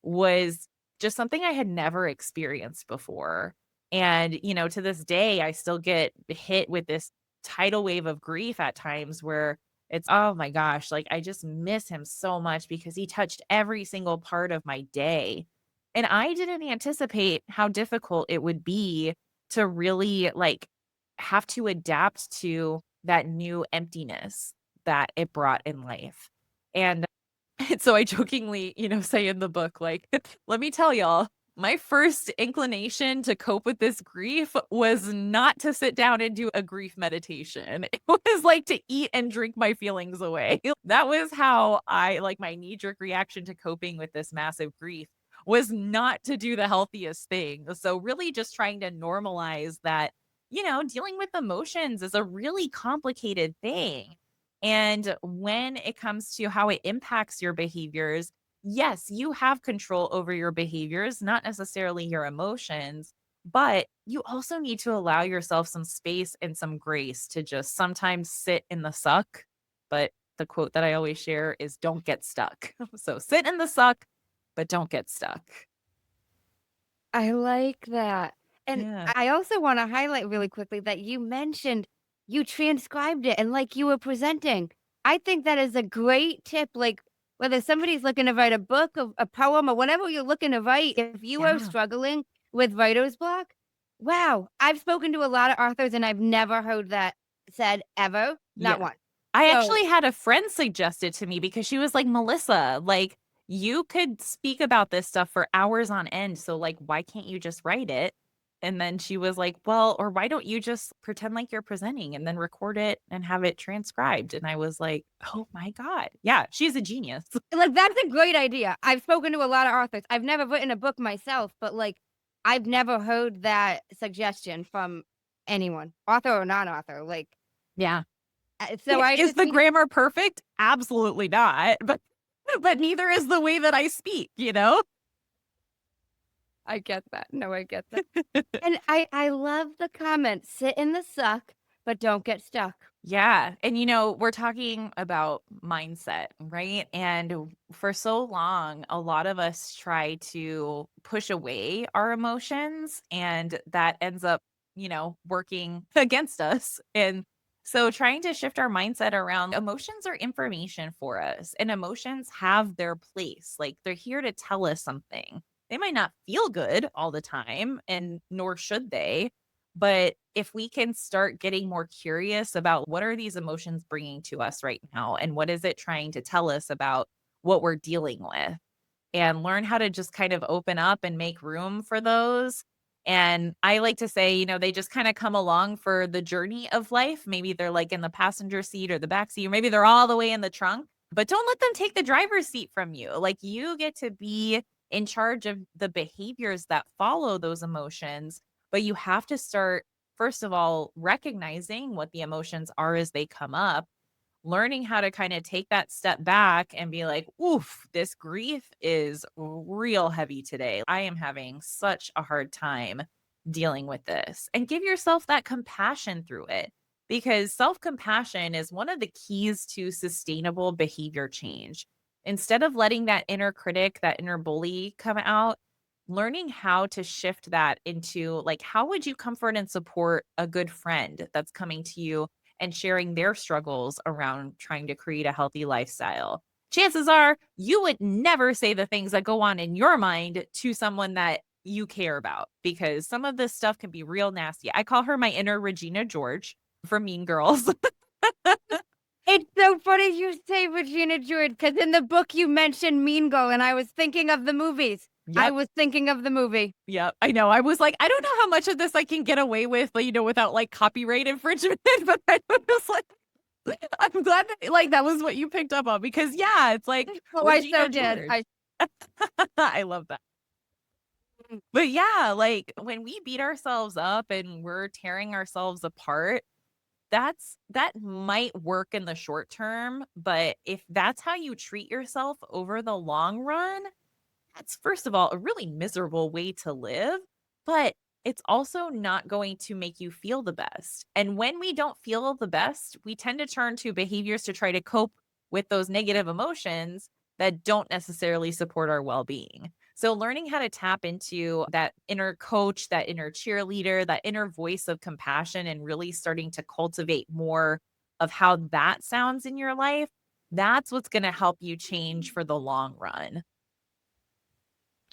Speaker 3: was just something I had never experienced before. And, to this day, I still get hit with this tidal wave of grief at times where it's, oh my gosh, like I just miss him so much because he touched every single part of my day. And I didn't anticipate how difficult it would be to really like have to adapt to that new emptiness that it brought in life. And so I jokingly, say in the book, like, let me tell y'all, my first inclination to cope with this grief was not to sit down and do a grief meditation. It was like to eat and drink my feelings away. That was how I like my knee jerk reaction to coping with this massive grief was not to do the healthiest thing. So really just trying to normalize that, dealing with emotions is a really complicated thing. And when it comes to how it impacts your behaviors, yes, you have control over your behaviors, not necessarily your emotions, but you also need to allow yourself some space and some grace to just sometimes sit in the suck. But the quote that I always share is don't get stuck. So sit in the suck, but don't get stuck.
Speaker 2: I like that. And
Speaker 3: Yeah.
Speaker 2: I also want to highlight really quickly that you mentioned you transcribed it and like you were presenting. I think that is a great tip. Like whether somebody's looking to write a book, a poem, or whatever you're looking to write, if you are
Speaker 3: Yeah.
Speaker 2: struggling with writer's block, wow. I've spoken to a lot of authors and I've never heard that said ever. Not
Speaker 3: Yeah.
Speaker 2: once.
Speaker 3: I
Speaker 2: So
Speaker 3: actually had a friend suggest it to me because she was like, Melyssa, like, you could speak about this stuff for hours on end. So, like, why can't you just write it? And then she was like, well, or why don't you just pretend like you're presenting and then record it and have it transcribed? And I was like, oh my God. Yeah, she's a genius.
Speaker 2: like, that's a great idea. I've spoken to a lot of authors. I've never written a book myself, but, like, I've never heard that suggestion from anyone, author or non-author, like,
Speaker 3: Yeah.
Speaker 2: so I
Speaker 3: Is
Speaker 2: just
Speaker 3: the
Speaker 2: think
Speaker 3: grammar perfect? Absolutely not. But neither is the way that I speak,
Speaker 2: I get that. No, I get that. And I love the comment, "Sit in the suck, but don't get stuck."
Speaker 3: Yeah. And, we're talking about mindset, right? And for so long, a lot of us try to push away our emotions, and that ends up, working against us. And so trying to shift our mindset around emotions are information for us, and emotions have their place. Like they're here to tell us something. They might not feel good all the time, and nor should they, but if we can start getting more curious about what are these emotions bringing to us right now and what is it trying to tell us about what we're dealing with, and learn how to just kind of open up and make room for those. And I like to say, they just kind of come along for the journey of life. Maybe they're like in the passenger seat or the back seat, or maybe they're all the way in the trunk, but don't let them take the driver's seat from you. Like you get to be in charge of the behaviors that follow those emotions, but you have to start, first of all, recognizing what the emotions are as they come up, learning how to kind of take that step back and be like, oof, this grief is real heavy today. I am having such a hard time dealing with this. And give yourself that compassion through it, because self compassion is one of the keys to sustainable behavior change. Instead of letting that inner critic, that inner bully come out, learning how to shift that into like, how would you comfort and support a good friend that's coming to you and sharing their struggles around trying to create a healthy lifestyle? Chances are you would never say the things that go on in your mind to someone that you care about, because some of this stuff can be real nasty. I call her my inner Regina George from Mean Girls.
Speaker 2: It's so funny you say Regina George, because in the book you mentioned Mean Girl, and I was thinking of the movies. I
Speaker 3: Yep.
Speaker 2: was thinking of the movie.
Speaker 3: Yep. I know. I was like, I don't know how much of this I can get away with, like, without like copyright infringement, but I was like, I'm glad that like that was what you picked up on, because yeah, it's like
Speaker 2: Oh, I so
Speaker 3: Regina
Speaker 2: did.
Speaker 3: George. I love that. But yeah, like when we beat ourselves up and we're tearing ourselves apart, that might work in the short term, but if that's how you treat yourself over the long run, that's first of all a really miserable way to live, but it's also not going to make you feel the best. And when we don't feel the best, we tend to turn to behaviors to try to cope with those negative emotions that don't necessarily support our well-being. So learning how to tap into that inner coach, that inner cheerleader, that inner voice of compassion, and really starting to cultivate more of how that sounds in your life, that's what's going to help you change for the long run.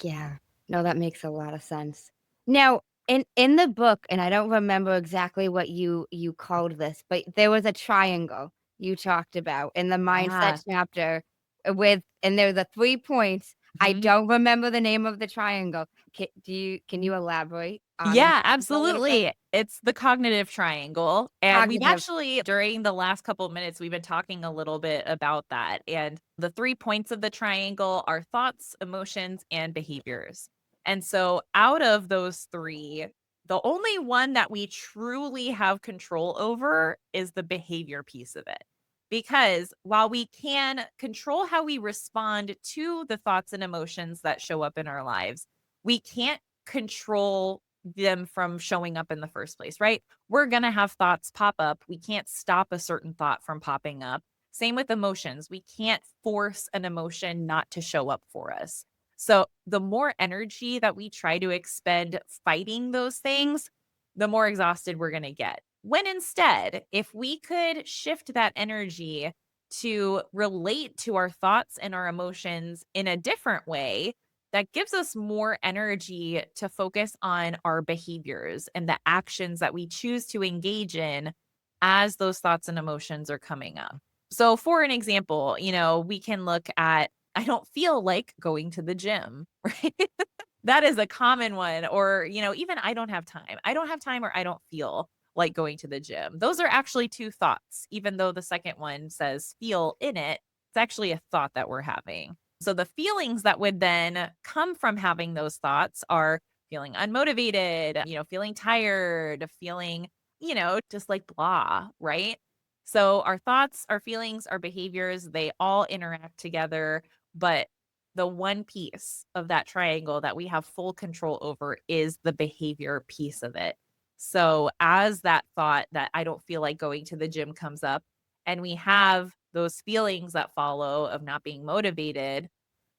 Speaker 2: Yeah. No, that makes a lot of sense. Now, in the book, and I don't remember exactly what you called this, but there was a triangle you talked about in the mindset
Speaker 3: Yeah.
Speaker 2: chapter and there were the 3 points. I
Speaker 3: Mhm.
Speaker 2: don't remember the name of the triangle. Can you elaborate on the
Speaker 3: Yeah,
Speaker 2: triangle a little bit?
Speaker 3: absolutely. It's the cognitive triangle. And we've
Speaker 2: Cognitive.
Speaker 3: actually, during the last couple of minutes, we've been talking a little bit about that. And the 3 points of the triangle are thoughts, emotions, and behaviors. And so, out of those three, the only one that we truly have control over is the behavior piece of it. Because while we can control how we respond to the thoughts and emotions that show up in our lives, we can't control them from showing up in the first place, right? We're going to have thoughts pop up. We can't stop a certain thought from popping up. Same with emotions. We can't force an emotion not to show up for us. So, the more energy that we try to expend fighting those things, the more exhausted we're going to get. When instead, if we could shift that energy to relate to our thoughts and our emotions in a different way, that gives us more energy to focus on our behaviors and the actions that we choose to engage in as those thoughts and emotions are coming up. So, for an example, we can look at, I don't feel like going to the gym, right? That is a common one. Or, even I don't have time. I don't have time, or I don't feel like going to the gym. Those are actually two thoughts, even though the second one says feel in it. It's actually a thought that we're having. So the feelings that would then come from having those thoughts are feeling unmotivated, feeling tired, feeling, just like blah, right? So our thoughts, our feelings, our behaviors, they all interact together. But the one piece of that triangle that we have full control over is the behavior piece of it. So as that thought that I don't feel like going to the gym comes up, and we have those feelings that follow of not being motivated,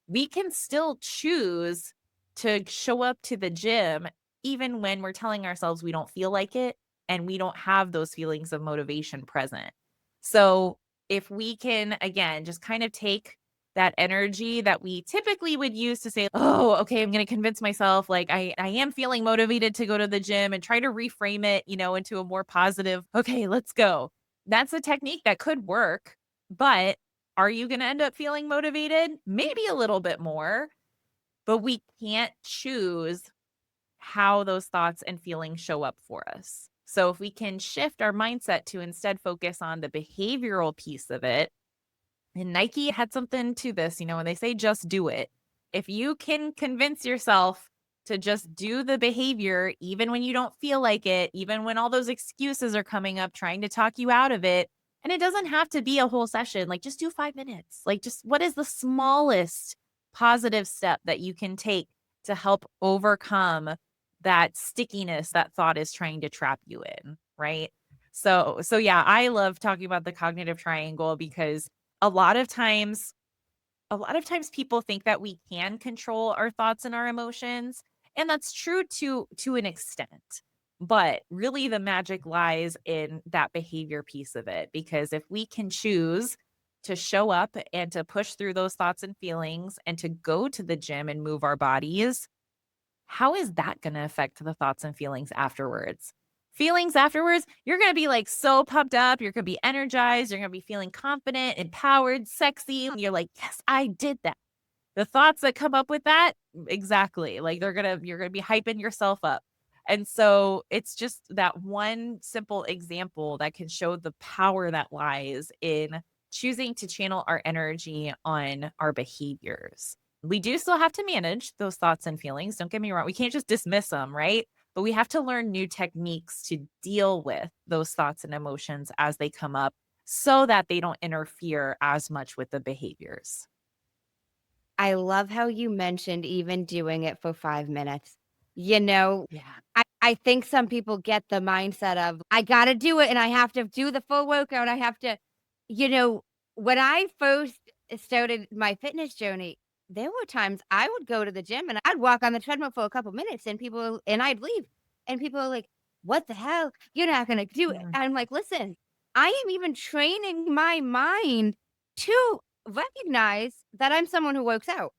Speaker 3: we can still choose to show up to the gym even when we're telling ourselves we don't feel like it and we don't have those feelings of motivation present. So, if we can, again, just kind of take that energy that we typically would use to say, oh, okay, I'm going to convince myself like I am feeling motivated to go to the gym, and try to reframe it, into a more positive, okay, let's go. That's a technique that could work, but are you going to end up feeling motivated? Maybe a little bit more, but we can't choose how those thoughts and feelings show up for us. So if we can shift our mindset to instead focus on the behavioral piece of it, and Nike had something to this, when they say just do it. If you can convince yourself to just do the behavior, even when you don't feel like it, even when all those excuses are coming up trying to talk you out of it, and it doesn't have to be a whole session, like just do 5 minutes. Like, just what is the smallest positive step that you can take to help overcome that stickiness that thought is trying to trap you in, right? So yeah, I love talking about the cognitive triangle, because a lot of times a lot of times people think that we can control our thoughts and our emotions, and that's true to an extent. But really the magic lies in that behavior piece of it, because if we can choose to show up and to push through those thoughts and feelings and to go to the gym and move our bodies, how is that going to affect the thoughts and feelings afterwards? Feelings afterwards, you're going to be like so pumped up. You're going to be energized. You're going to be feeling confident, empowered, sexy. You're like, yes, I did that. The thoughts that come up with that, exactly. Like you're going to be hyping yourself up. And so it's just that one simple example that can show the power that lies in choosing to channel our energy on our behaviors. We do still have to manage those thoughts and feelings. Don't get me wrong. We can't just dismiss them, right? But we have to learn new techniques to deal with those thoughts and emotions as they come up so that they don't interfere as much with the behaviors.
Speaker 2: I love how you mentioned even doing it for 5 minutes. You know,
Speaker 3: Yeah.
Speaker 2: I think some people get the mindset of, I gotta do it and I have to do the full workout. I have to, you know, when I first started my fitness journey, there were times I would go to the gym and I'd walk on the treadmill for a couple minutes and I'd leave. And people are like, what the hell? You're not gonna do it.
Speaker 3: Mm.
Speaker 2: I'm like, listen, I am even training my mind to recognize that I'm someone who works out.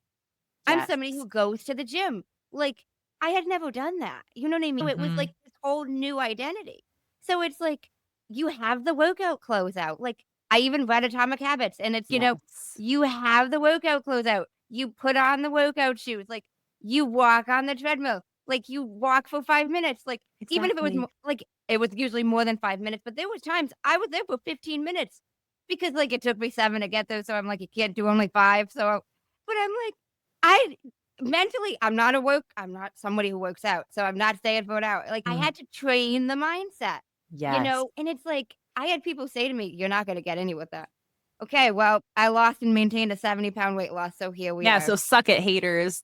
Speaker 2: I'm
Speaker 3: Yes.
Speaker 2: somebody who goes to the gym. Like, I had never done that. You know what I mean? It was like
Speaker 3: Mhm.
Speaker 2: this whole new identity. So it's like you have the workout clothes out. Like, I even read Atomic Habits and it's,
Speaker 3: Yes.
Speaker 2: you have the workout clothes out. You put on the workout shoes. Like, you walk on the treadmill. Like, you walk for 5 minutes. Like, even if it was
Speaker 3: Exactly.
Speaker 2: like it was usually more than 5 minutes, but there was times I was there for 15 minutes because like it took me 7 to get there. So I'm like, you can't do only 5. But I'm like, I mentally, I'm not somebody who works out, so I'm not saying for an hour. Like, I
Speaker 3: Mm.
Speaker 2: had to train the mindset,
Speaker 3: Yes.
Speaker 2: and it's like, I had people say to me, "You're not gonna get any with that." Okay, well, I lost and maintained a 70-pound weight loss, so here we
Speaker 3: Yeah,
Speaker 2: are.
Speaker 3: so suck it, haters.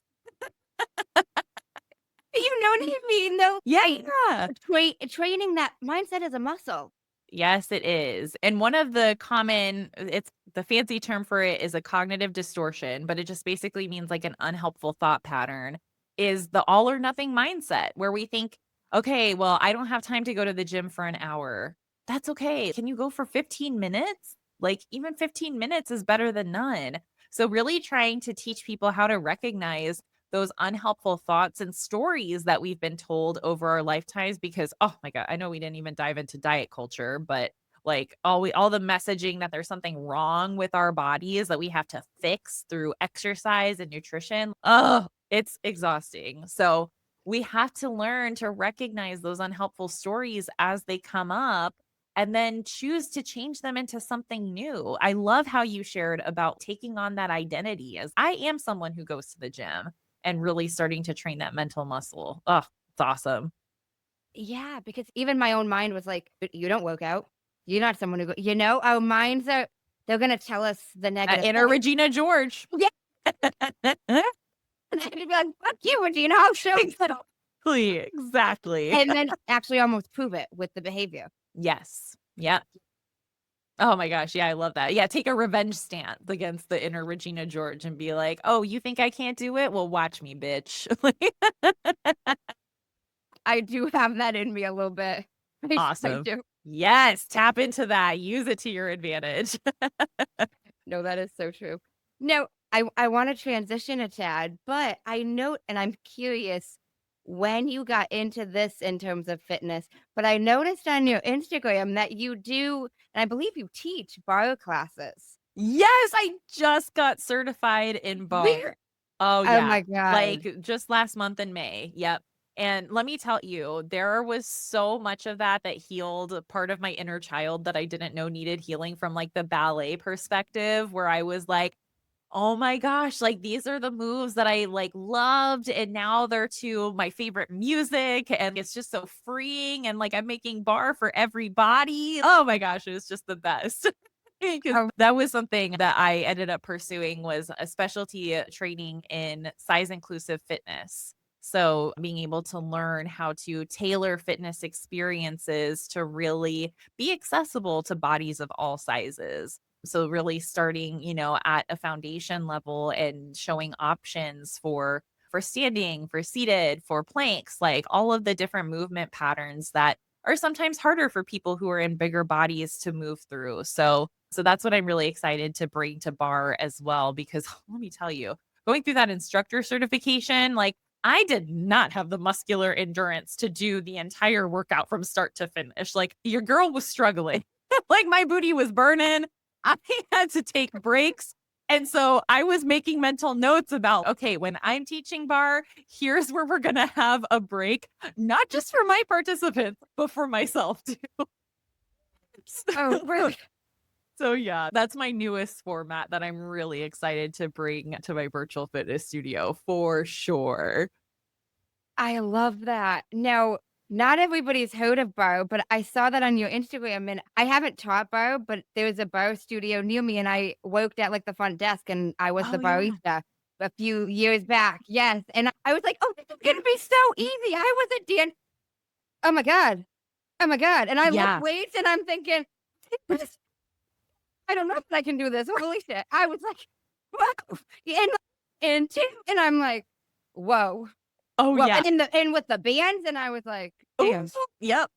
Speaker 2: You know what I mean, though?
Speaker 3: Yeah.
Speaker 2: Training that mindset is a muscle.
Speaker 3: Yes, it is. And one of the common it's the fancy term for it is a cognitive distortion, but it just basically means like an unhelpful thought pattern is the all or nothing mindset where we think, okay, well, I don't have time to go to the gym for an hour. That's okay. Can you go for 15 minutes? Like even 15 minutes is better than none. So really trying to teach people how to recognize those unhelpful thoughts and stories that we've been told over our lifetimes because oh my god, I know we didn't even dive into diet culture, but like all the messaging that there's something wrong with our bodies that we have to fix through exercise and nutrition. Oh, it's exhausting. So we have to learn to recognize those unhelpful stories as they come up and then choose to change them into something new. I love how you shared about taking on that identity as I am someone who goes to the gym and really starting to train that mental muscle. Oh, it's awesome.
Speaker 2: Yeah, because even my own mind was like, "You don't work out. You're not someone who go," our minds they're gonna tell us the
Speaker 3: That
Speaker 2: negative
Speaker 3: inner
Speaker 2: thing.
Speaker 3: Regina George.
Speaker 2: Yeah, and I'd be like, "Fuck you, Regina, I'll show you."
Speaker 3: Exactly.
Speaker 2: And then actually almost prove it with the behavior.
Speaker 3: Yes. Yep. Oh my gosh. Yeah, I love that. Yeah, take a revenge stance against the inner Regina George and be like, "Oh, you think I can't do it? Well, watch me, bitch."
Speaker 2: I do have that in me a little bit. I
Speaker 3: Awesome.
Speaker 2: do.
Speaker 3: Yes, tap into that. Use it to your advantage.
Speaker 2: No, that is so true. No, I wanna transition a tad, but I note and I'm curious when you got into this in terms of fitness, but I noticed on your Instagram that you do and I believe you teach bar classes.
Speaker 3: Yes, I just got certified in bar.
Speaker 2: Where?
Speaker 3: Oh,
Speaker 2: Oh
Speaker 3: yeah.
Speaker 2: my god.
Speaker 3: Like, just last month in May. Yep. And let me tell you, there was so much of that that healed part of my inner child that I didn't know needed healing from, like, the ballet perspective, where I was like, "Oh my gosh, like, these are the moves that I, like, loved, and now they're to my favorite music, and it's just so freeing, and, like, I'm making bar for everybody." Oh my gosh, it was just the best. 'Cause
Speaker 2: Oh,
Speaker 3: that was something that I ended up pursuing was a specialty training in size inclusive fitness. So being able to learn how to tailor fitness experiences to really be accessible to bodies of all sizes. So really starting, at a foundation level and showing options for standing, for seated, for planks, like all of the different movement patterns that are sometimes harder for people who are in bigger bodies to move through. So that's what I'm really excited to bring to bar as well because let me tell you, going through that instructor certification, like I did not have the muscular endurance to do the entire workout from start to finish. Like your girl was struggling. Like my booty was burning. I had to take breaks. And so I was making mental notes about, okay, when I'm teaching bar, here's where we're going to have a break, not just for my participants, but for myself too.
Speaker 2: Oh, really?
Speaker 3: So yeah, that's my newest format that I'm really excited to bring to my virtual fitness studio for sure.
Speaker 2: I love that. Now, not everybody's heard of Bow, but I saw that on your Instagram, and I haven't taught Bow, but there's a Bow studio near me, and I worked at like the front desk, and I was the
Speaker 3: Oh yeah.
Speaker 2: barista a few years back. Yes, and I was like, "Oh, this is gonna be so easy." I was a Dan. Oh my god. Oh my god. And I lift
Speaker 3: Yeah.
Speaker 2: weights, and I'm thinking, I don't know if I can do this. Holy shit! I was like, "Whoa!" And two, and I'm like, "Whoa."
Speaker 3: Oh
Speaker 2: Well,
Speaker 3: yeah.
Speaker 2: and with the bands, and I was like,
Speaker 3: Ooh,
Speaker 2: "Damn."
Speaker 3: yep.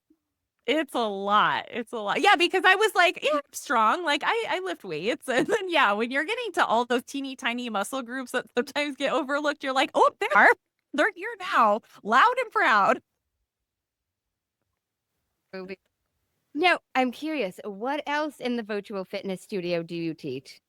Speaker 3: It's a lot. It's a lot. Yeah, because I was like, yeah, I'm strong. Like I lift weights. And then yeah, when you're getting to all those teeny tiny muscle groups that sometimes get overlooked, you're like, oh, they are. They're here now, loud and proud.
Speaker 2: Now, I'm curious, what else in the virtual fitness studio do you teach?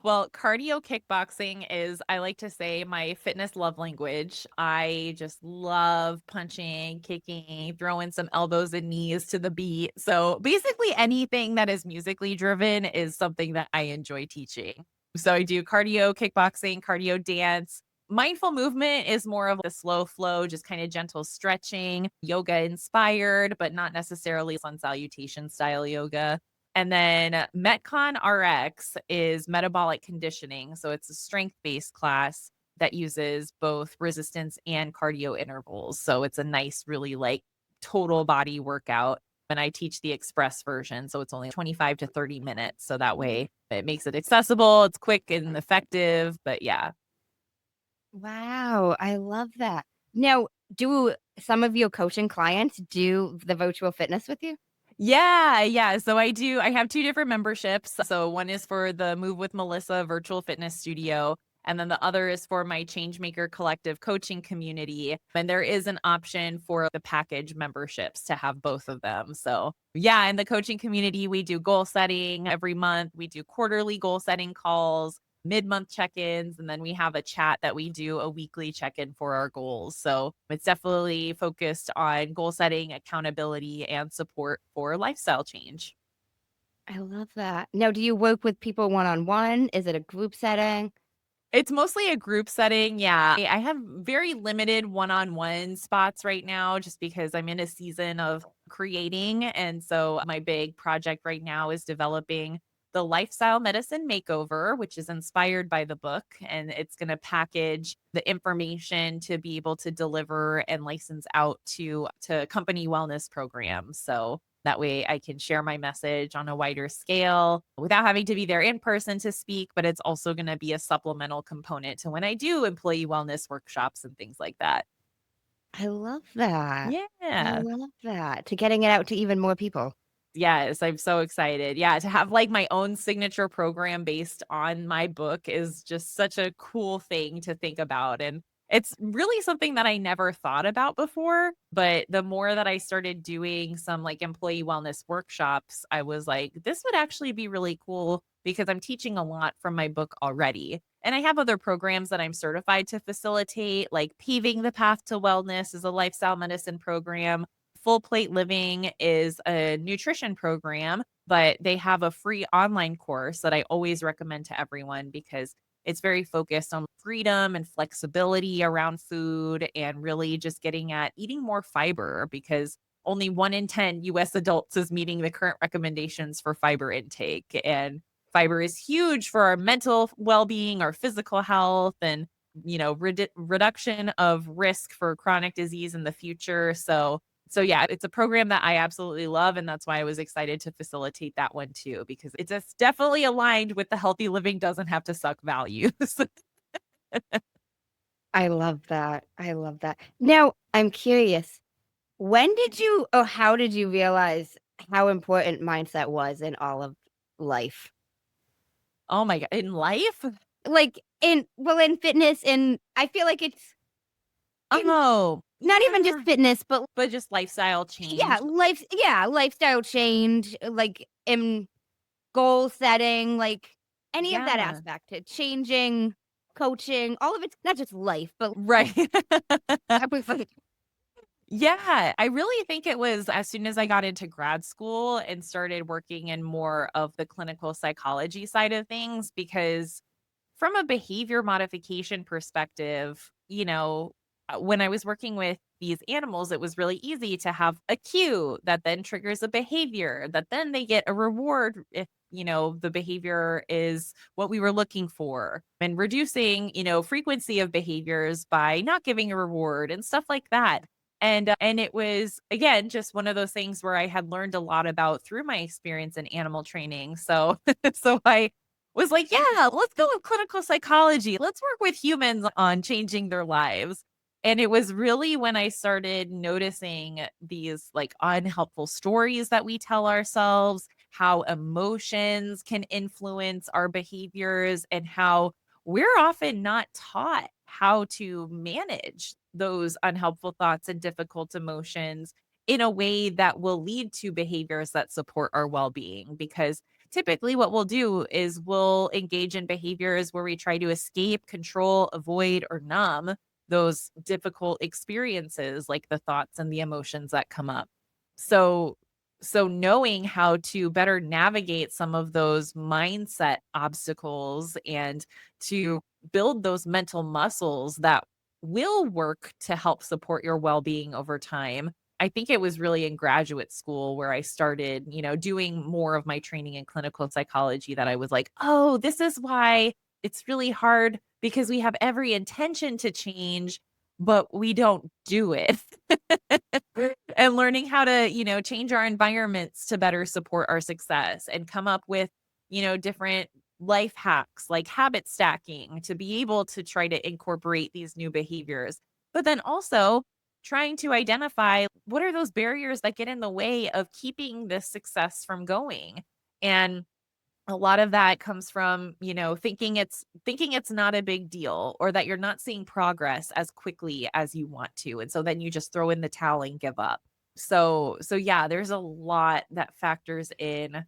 Speaker 3: Well, cardio kickboxing is, I like to say, my fitness love language. I just love punching, kicking, throwing some elbows and knees to the beat. So basically, anything that is musically driven is something that I enjoy teaching. So I do cardio kickboxing, cardio dance. Mindful movement is more of a slow flow, just kind of gentle stretching, yoga inspired, but not necessarily sun salutation style yoga. And then Metcon RX is metabolic conditioning. So it's a strength based class that uses both resistance and cardio intervals. So it's a nice, really like total body workout. And I teach the express version. So it's only 25 to 30 minutes. So that way it makes it accessible, it's quick and effective. But yeah.
Speaker 2: Wow, I love that. Now, do some of your coaching clients do the virtual fitness with you?
Speaker 3: Yeah, yeah. So I have two different memberships. So one is for the Move with Melyssa virtual fitness studio. And then the other is for my Changemaker Collective coaching community. And there is an option for the package memberships to have both of them. So, yeah, in the coaching community, we do goal setting every month. We do quarterly goal setting calls, mid-month check-ins, and then we have a chat that we do a weekly check-in for our goals. So it's definitely focused on goal setting, accountability, and support for lifestyle change.
Speaker 2: I love that. Now, do you work with people one-on-one? Is it a group setting?
Speaker 3: It's mostly a group setting. Yeah. I have very limited one-on-one spots right now just because I'm in a season of creating. And so my big project right now is developing the lifestyle medicine makeover, which is inspired by the book. And it's going to package the information to be able to deliver and license out to company wellness programs. So that way I can share my message on a wider scale without having to be there in person to speak, but it's also going to be a supplemental component to when I do employee wellness workshops and things like that.
Speaker 2: I love that. I
Speaker 3: Yeah.
Speaker 2: love that. To getting it out to even more people.
Speaker 3: Yes, I'm so excited. Yeah, to have like my own signature program based on my book is just such a cool thing to think about. And it's really something that I never thought about before. But the more that I started doing some like employee wellness workshops, I was like, this would actually be really cool because I'm teaching a lot from my book already. And I have other programs that I'm certified to facilitate, like Paving the Path to Wellness is a lifestyle medicine program. Full Plate Living is a nutrition program, but they have a free online course that I always recommend to everyone because it's very focused on freedom and flexibility around food and really just getting at eating more fiber because only 1 in 10 US adults is meeting the current recommendations for fiber intake. And fiber is huge for our mental well being, our physical health. And reduction of risk for chronic disease in the future. So yeah, it's a program that I absolutely love. And that's why I was excited to facilitate that one too, because it's just definitely aligned with the healthy living doesn't have to suck values.
Speaker 2: I love that. I love that. Now, I'm curious, when did you or how did you realize how important mindset was in all of life?
Speaker 3: Oh my God. In life?
Speaker 2: Like in fitness, and I feel like it's in
Speaker 3: Oh,
Speaker 2: not even just
Speaker 3: yeah.
Speaker 2: fitness, but
Speaker 3: But just lifestyle change.
Speaker 2: lifestyle change, like in goal setting, like any of that
Speaker 3: Yeah.
Speaker 2: aspect, changing, coaching, all of it's not just life, but
Speaker 3: Right.
Speaker 2: I was like,
Speaker 3: Yeah, I really think it was as soon as I got into grad school and started working in more of the clinical psychology side of things, because from a behavior modification perspective, when I was working with these animals, it was really easy to have a cue that then triggers a behavior that then they get a reward if, the behavior is what we were looking for, and reducing, frequency of behaviors by not giving a reward and stuff like that. And it was again just one of those things where I had learned a lot about through my experience in animal training. So so I was like, yeah, let's go with clinical psychology. Let's work with humans on changing their lives. And it was really when I started noticing these like unhelpful stories that we tell ourselves, how emotions can influence our behaviors, and how we're often not taught how to manage those unhelpful thoughts and difficult emotions in a way that will lead to behaviors that support our well being. Because typically, what we'll do is we'll engage in behaviors where we try to escape, control, avoid, or numb those difficult experiences, like the thoughts and the emotions that come up. So, so knowing how to better navigate some of those mindset obstacles and to build those mental muscles that will work to help support your well-being over time. I think it was really in graduate school where I started, doing more of my training in clinical psychology, that I was like, "Oh, this is why it's really hard, because we have every intention to change, but we don't do it." And learning how to, change our environments to better support our success and come up with, different life hacks like habit stacking to be able to try to incorporate these new behaviors. But then also trying to identify what are those barriers that get in the way of keeping this success from going. And a lot of that comes from, thinking it's not a big deal, or that you're not seeing progress as quickly as you want to. And so then you just throw in the towel and give up. So yeah, there's a lot that factors in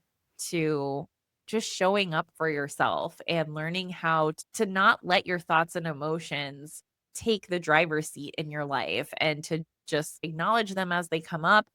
Speaker 3: to just showing up for yourself and learning how to not let your thoughts and emotions take the driver's seat in your life, and to just acknowledge them as they come up,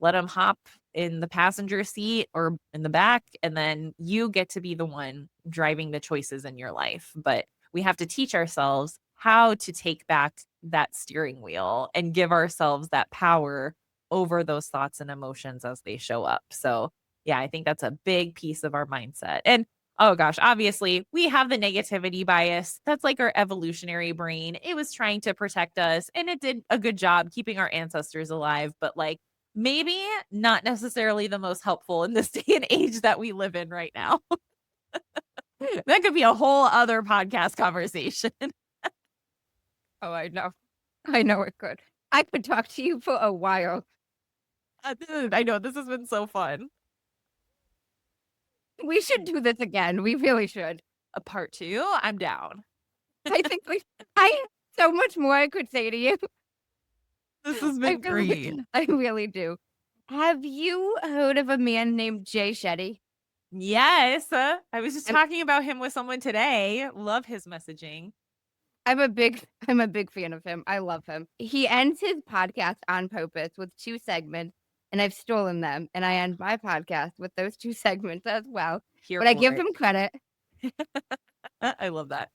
Speaker 3: let them hop in the passenger seat or in the back, and then you get to be the one driving the choices in your life. But we have to teach ourselves how to take back that steering wheel and give ourselves that power over those thoughts and emotions as they show up. So, yeah, I think that's a big piece of our mindset. And oh gosh, obviously, we have the negativity bias. That's like our evolutionary brain. It was trying to protect us, and it did a good job keeping our ancestors alive, but like maybe not necessarily the most helpful in this day and age that we live in right now. That could be a whole other podcast conversation.
Speaker 2: oh, I know. I know it could. I could talk to you for a while.
Speaker 3: I know this has been so fun.
Speaker 2: We should do this again. We really should.
Speaker 3: A part two, I'm down.
Speaker 2: I think I have so much more I could say to you.
Speaker 3: This has been great.
Speaker 2: I really do. Have you heard of a man named Jay Shetty?
Speaker 3: Yes. I was just
Speaker 2: I'm
Speaker 3: talking about him with someone today. Love his messaging.
Speaker 2: I'm a big fan of him. I love him. He ends his podcast on purpose with two segments, and I've stolen them, and I end my podcast with those two segments as well.
Speaker 3: Here
Speaker 2: But I
Speaker 3: for
Speaker 2: give
Speaker 3: it.
Speaker 2: him credit.
Speaker 3: I love that.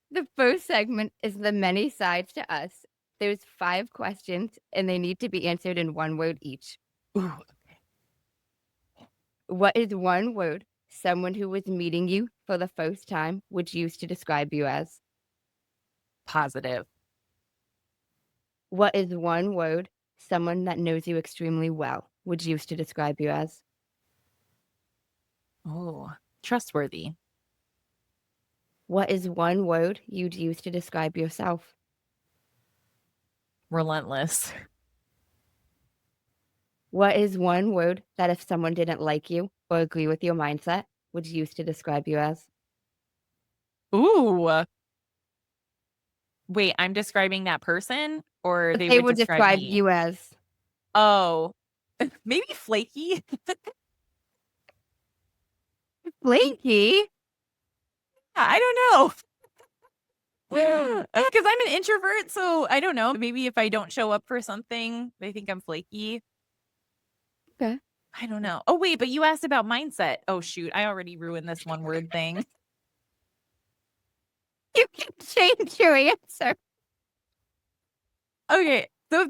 Speaker 2: The first segment is the many sides to us. There's 5 questions, and they need to be answered in one word each.
Speaker 3: Ooh.
Speaker 2: What is one word someone who was meeting you for the first time would use to describe you as?
Speaker 3: Positive.
Speaker 2: What is one word someone that knows you extremely well would use to describe you as?
Speaker 3: Oh, trustworthy.
Speaker 2: What is one word you'd use to describe yourself?
Speaker 3: Relentless.
Speaker 2: What is one word that if someone didn't like you or agree with your mindset would use to describe you as?
Speaker 3: Ooh. Wait, I'm describing that person or
Speaker 2: What
Speaker 3: they
Speaker 2: they
Speaker 3: would
Speaker 2: would
Speaker 3: describe
Speaker 2: describe
Speaker 3: me?
Speaker 2: you as.
Speaker 3: Oh, maybe flaky.
Speaker 2: Flaky?
Speaker 3: I don't know. Because I'm an introvert, so I don't know. Maybe if I don't show up for something, they think I'm flaky.
Speaker 2: Okay.
Speaker 3: I don't know. Oh, wait, but you asked about mindset. Oh, shoot. I already ruined this one word thing.
Speaker 2: You can change your answer.
Speaker 3: Okay. So if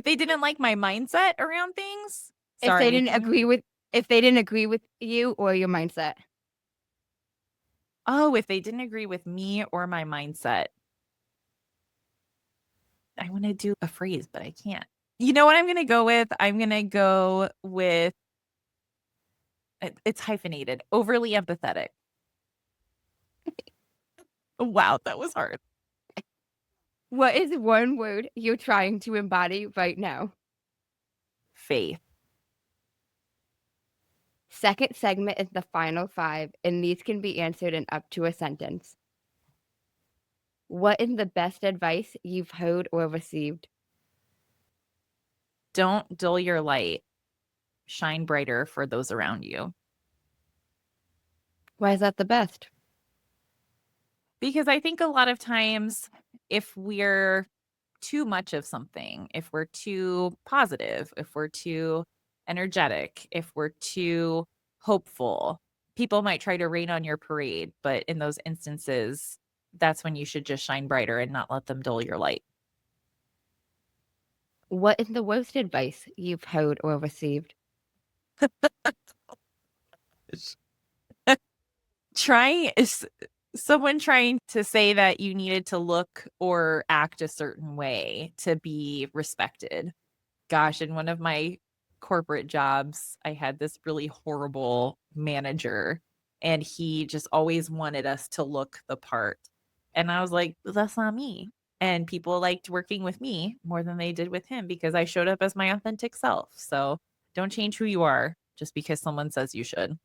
Speaker 3: they didn't like my mindset around things,
Speaker 2: If they
Speaker 3: sorry.
Speaker 2: didn't agree with you or your mindset.
Speaker 3: Oh, if they didn't agree with me or my mindset. I want to do a phrase, but I can't. You know what I'm going to go with? I'm going to go with it's hyphenated. Overly empathetic. Wow, that was hard.
Speaker 2: What is one word you're trying to embody right now?
Speaker 3: Faith.
Speaker 2: Second segment is the final 5, and these can be answered in up to a sentence. What is the best advice you've heard or received?
Speaker 3: Don't dull your light. Shine brighter for those around you.
Speaker 2: Why is that the best?
Speaker 3: Because I think a lot of times if we're too much of something, if we're too positive, if we're too energetic, if we're too hopeful, people might try to rain on your parade. But in those instances, that's when you should just shine brighter and not let them dull your light.
Speaker 2: What is the worst advice you've heard or received?
Speaker 3: Trying is someone trying to say that you needed to look or act a certain way to be respected. Gosh, in one of my corporate jobs, I had this really horrible manager, and he just always wanted us to look the part. And I was like, that's not me. And people liked working with me more than they did with him because I showed up as my authentic self. So don't change who you are just because someone says you should.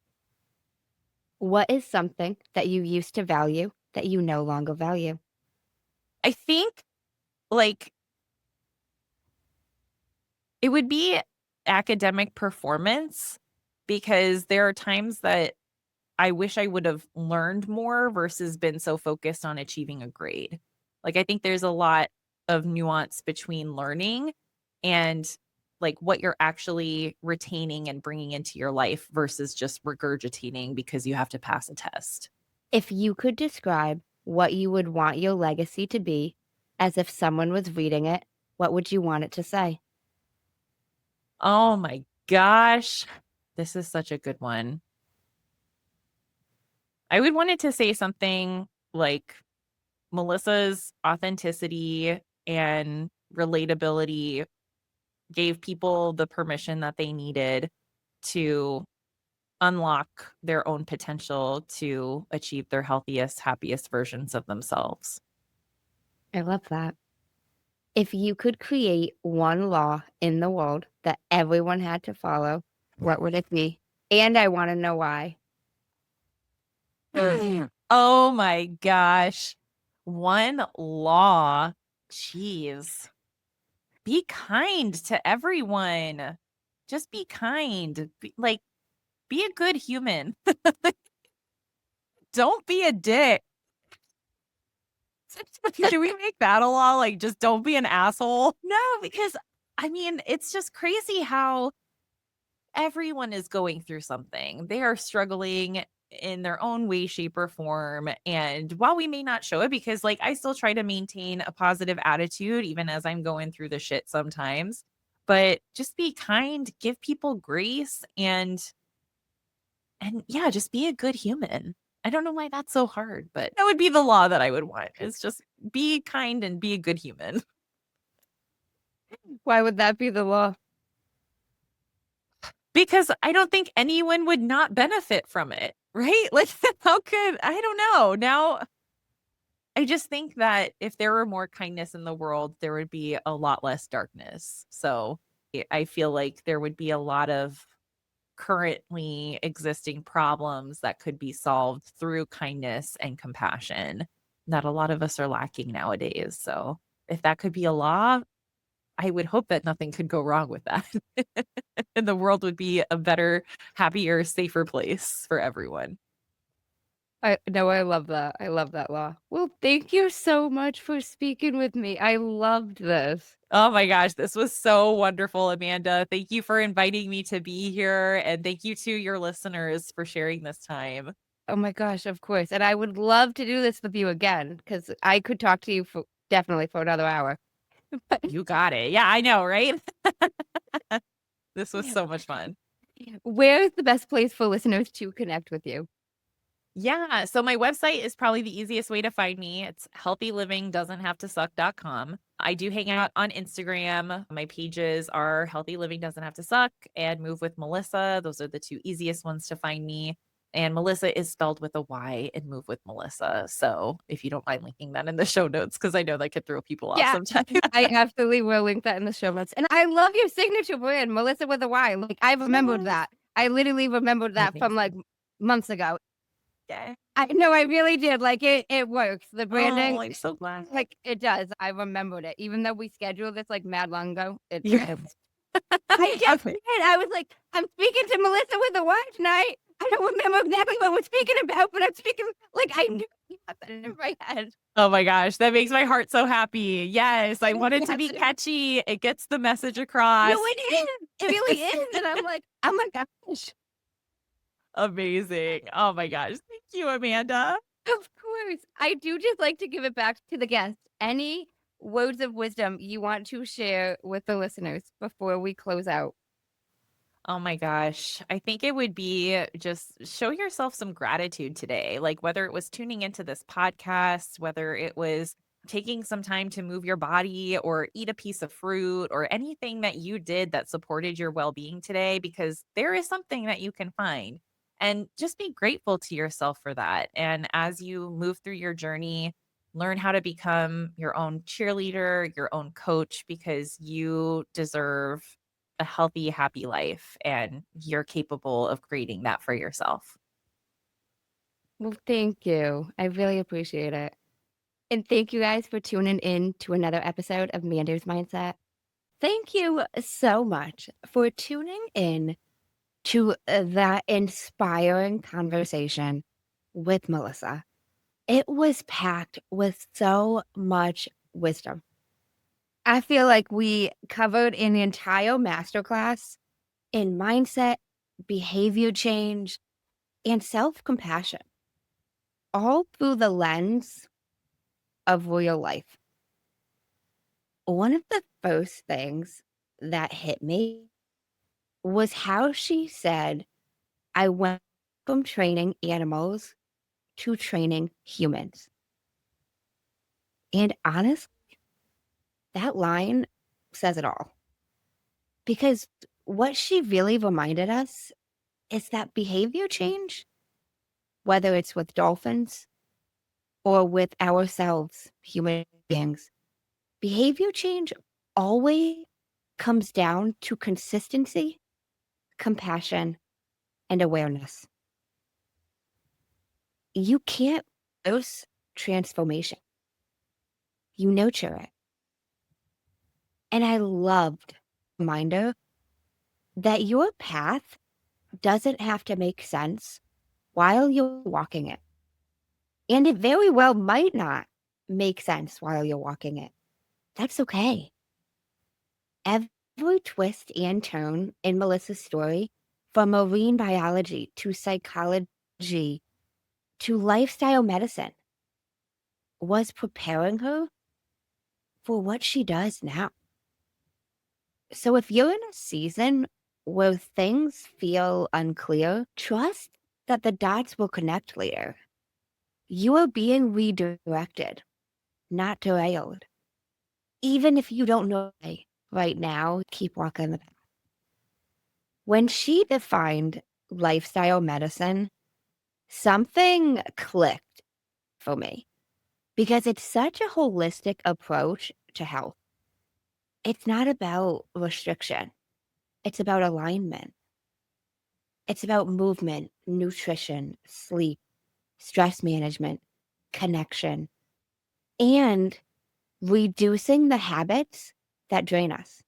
Speaker 2: What is something that you used to value that you no longer value?
Speaker 3: I think like it would be academic performance because there are times that I wish I would have learned more versus been so focused on achieving a grade. Like, I think there's a lot of nuance between learning and like what you're actually retaining and bringing into your life versus just regurgitating because you have to pass a test.
Speaker 2: If you could describe what you would want your legacy to be as if someone was reading it, what would you want it to say?
Speaker 3: Oh my gosh. This is such a good one. I would want it to say something like Melyssa's authenticity and relatability gave people the permission that they needed to unlock their own potential to achieve their healthiest, happiest versions of themselves.
Speaker 2: I love that. If you could create one law in the world that everyone had to follow, what would it be? And I want to know why.
Speaker 3: Oh my gosh. One law. Jeez. Be kind to everyone. Just be kind. Be a good human. Don't be a dick. Should we make that a law? Like, just don't be an asshole? No, because I mean, it's just crazy how everyone is going through something. They are struggling in their own way, shape, or form. And while we may not show it, because like I still try to maintain a positive attitude, even as I'm going through the shit sometimes, but just be kind, give people grace, and yeah, just be a good human. I don't know why that's so hard, but that would be the law that I would want. Is just be kind and be a good human.
Speaker 2: Why would that be the law?
Speaker 3: Because I don't think anyone would not benefit from it, right? Like, how could, I don't know. Now, I just think that if there were more kindness in the world, there would be a lot less darkness. So I feel like there would be a lot of currently existing problems that could be solved through kindness and compassion that a lot of us are lacking nowadays. So if that could be a law, I would hope that nothing could go wrong with that. And the world would be a better, happier, safer place for everyone.
Speaker 2: I love that. I love that law. Well, thank you so much for speaking with me. I loved this.
Speaker 3: Oh my gosh, this was so wonderful, Amanda. Thank you for inviting me to be here. And thank you to your listeners for sharing this time.
Speaker 2: Oh my gosh, of course. And I would love to do this with you again because I could talk to you for definitely for another hour. But
Speaker 3: You got it. Yeah, I know, right? This was so much fun.
Speaker 2: where is the best place for listeners to connect with you?
Speaker 3: Yeah. So my website is probably the easiest way to find me. It's healthylivingdoesn'thavetosuck.com. I do hang out on Instagram. My pages are Healthy Living Doesn't Have to Suck and Move with Melyssa. Those are the two easiest ones to find me. And Melyssa is spelled with a Y and Move with Melyssa. So if you don't mind linking that in the show notes, because I know that could throw people off
Speaker 2: Yeah,
Speaker 3: sometimes.
Speaker 2: I absolutely will link that in the show notes. And I love your signature brand, Melyssa with a Y. Like I remembered
Speaker 3: Yes.
Speaker 2: that. I literally remembered that from like
Speaker 3: Amazing.
Speaker 2: months ago.
Speaker 3: Yeah.
Speaker 2: I know I really did. Like it works. The branding,
Speaker 3: Oh, I'm so glad.
Speaker 2: like it does. I remembered it. Even though we scheduled this like mad long ago.
Speaker 3: Yeah.
Speaker 2: I just
Speaker 3: Okay.
Speaker 2: did. I was like, I'm speaking to Melyssa with a Y tonight. I don't remember exactly what we're speaking about, but I'm speaking like I knew that in my head.
Speaker 3: Oh my gosh, that makes my heart so happy. Yes, I want it to be
Speaker 2: Yes.
Speaker 3: catchy. It gets the message across.
Speaker 2: No, it is. It really is. And I'm like, oh my gosh.
Speaker 3: Amazing. Oh my gosh. Thank you, Amanda.
Speaker 2: Of course. I do just like to give it back to the guests. Any words of wisdom you want to share with the listeners before we close out?
Speaker 3: Oh my gosh. I think it would be just show yourself some gratitude today. Like whether it was tuning into this podcast, whether it was taking some time to move your body or eat a piece of fruit or anything that you did that supported your well being today, because there is something that you can find. And just be grateful to yourself for that. And as you move through your journey, learn how to become your own cheerleader, your own coach, because you deserve a healthy, happy life and you're capable of creating that for yourself.
Speaker 2: Well, thank you. I really appreciate it. And thank you guys for tuning in to another episode of Manders Mindset. Thank you so much for tuning in to that inspiring conversation with Melyssa. It was packed with so much wisdom. I feel like we covered an entire masterclass in mindset, behavior change, and self-compassion, all through the lens of real life. One of the first things that hit me was how she said, I went from training animals to training humans. And honestly, that line says it all. Because what she really reminded us is that behavior change, whether it's with dolphins or with ourselves, human beings, behavior change always comes down to consistency, compassion, and awareness. You can't force transformation. You nurture it. And I loved the reminder that your path doesn't have to make sense while you're walking it. And it very well might not make sense while you're walking it. That's okay. Every twist and turn in Melyssa's story, from marine biology to psychology to lifestyle medicine, was preparing her for what she does now. So if you're in a season where things feel unclear, trust that the dots will connect later. You are being redirected, not derailed. Even if you don't know why right now, keep walking the path. When she defined lifestyle medicine, something clicked for me because it's such a holistic approach to health. It's not about restriction. It's about alignment. It's about movement, nutrition, sleep, stress management, connection, and reducing the habits that drain us.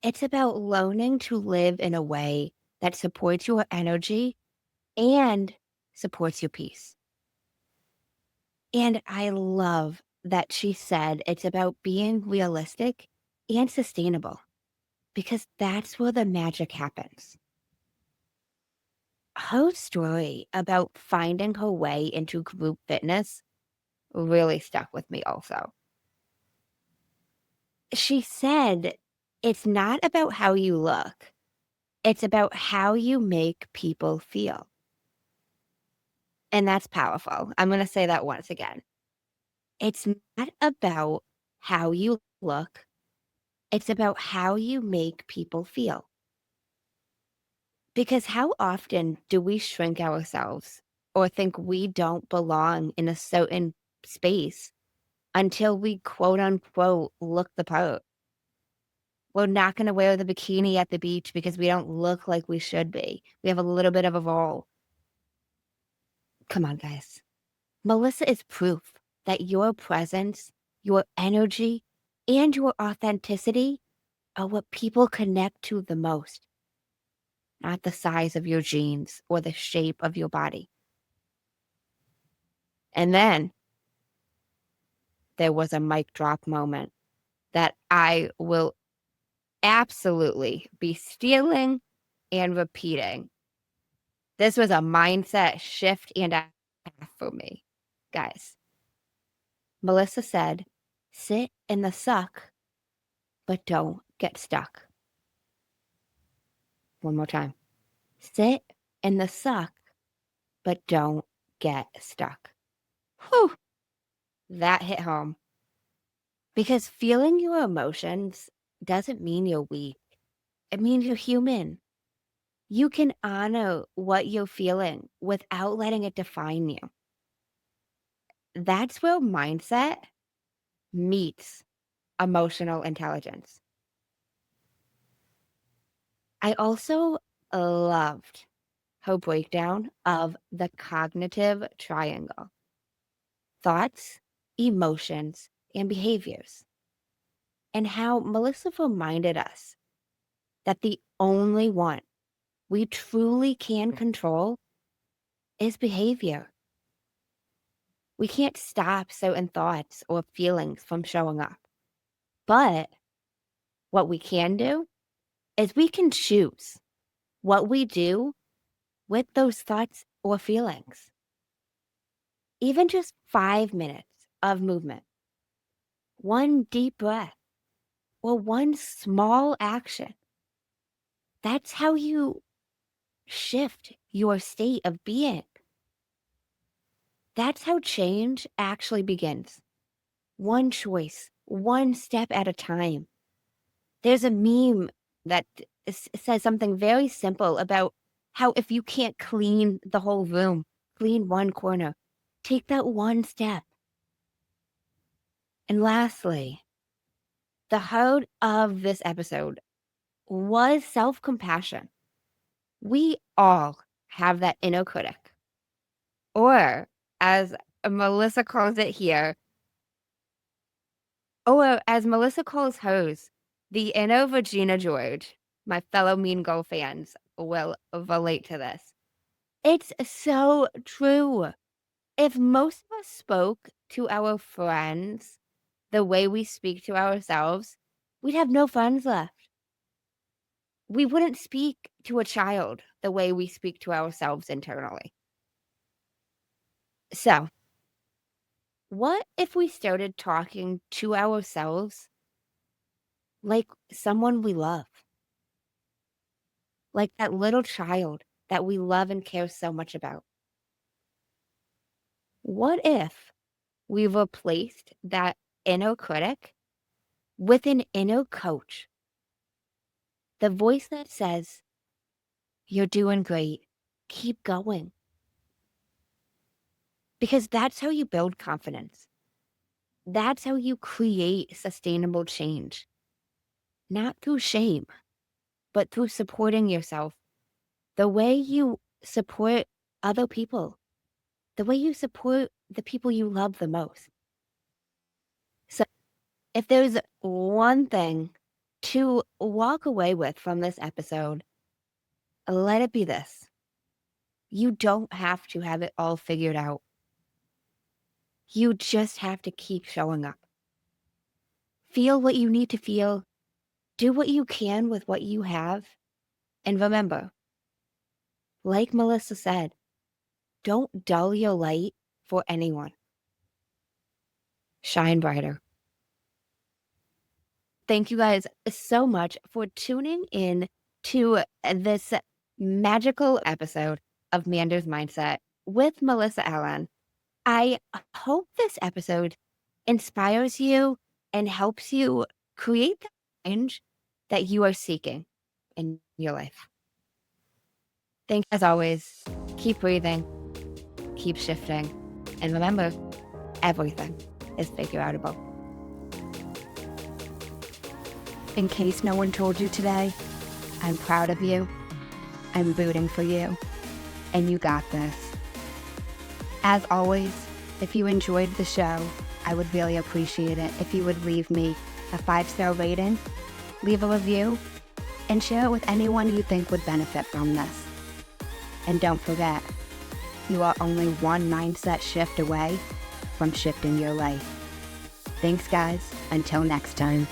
Speaker 2: It's about learning to live in a way that supports your energy and supports your peace. And I love that she said it's about being realistic and sustainable because that's where the magic happens. Her story about finding her way into group fitness really stuck with me also. She said, it's not about how you look, it's about how you make people feel. And that's powerful. I'm going to say that once again. It's not about how you look, it's about how you make people feel. Because how often do we shrink ourselves or think we don't belong in a certain space until we quote unquote look the part? We're not going to wear the bikini at the beach because we don't look like we should be. We have a little bit of a roll. Come on, guys. Melyssa is proof that your presence, your energy, and your authenticity are what people connect to the most, not the size of your jeans or the shape of your body. And then there was a mic drop moment that I will absolutely be stealing and repeating. This was a mindset shift and a half for me, guys. Melyssa said, sit in the suck, but don't get stuck. One more time. Sit in the suck, but don't get stuck. Whew, that hit home. Because feeling your emotions doesn't mean you're weak. It means you're human. You can honor what you're feeling without letting it define you. That's where mindset meets emotional intelligence. I also loved her breakdown of the cognitive triangle: thoughts, emotions, and behaviors, and how Melyssa reminded us that the only one we truly can control is behavior. We can't stop certain thoughts or feelings from showing up. But what we can do is we can choose what we do with those thoughts or feelings. Even just 5 minutes of movement, one deep breath, or one small action. That's how you shift your state of being. That's how change actually begins. One choice, one step at a time. There's a meme that says something very simple about how if you can't clean the whole room, clean one corner, take that one step. And lastly, the heart of this episode was self-compassion. We all have that inner critic, or as Melyssa calls it here, or as Melyssa calls hers, the inner Regina George. My fellow Mean Girl fans will relate to this. It's so true. If most of us spoke to our friends the way we speak to ourselves, we'd have no friends left. We wouldn't speak to a child the way we speak to ourselves internally. So, what if we started talking to ourselves like someone we love? Like that little child that we love and care so much about? What if we replaced that inner critic with an inner coach? The voice that says, "You're doing great. Keep going." Because that's how you build confidence. That's how you create sustainable change. Not through shame, but through supporting yourself the way you support other people, the way you support the people you love the most. So, if there's one thing to walk away with from this episode, let it be this: you don't have to have it all figured out. You just have to keep showing up. Feel what you need to feel, do what you can with what you have, and remember, like Melyssa said, don't dull your light for anyone. Shine brighter. Thank you guys so much for tuning in to this magical episode of Manders Mindset with Melyssa Allen. I hope this episode inspires you and helps you create the change that you are seeking in your life. Thanks as always. Keep breathing, keep shifting, and remember, everything is figure outable. In case no one told you today, I'm proud of you, I'm rooting for you, and you got this. As always, if you enjoyed the show, I would really appreciate it if you would leave me a 5-star rating, leave a review, and share it with anyone you think would benefit from this. And don't forget, you are only one mindset shift away from shifting your life. Thanks, guys. Until next time.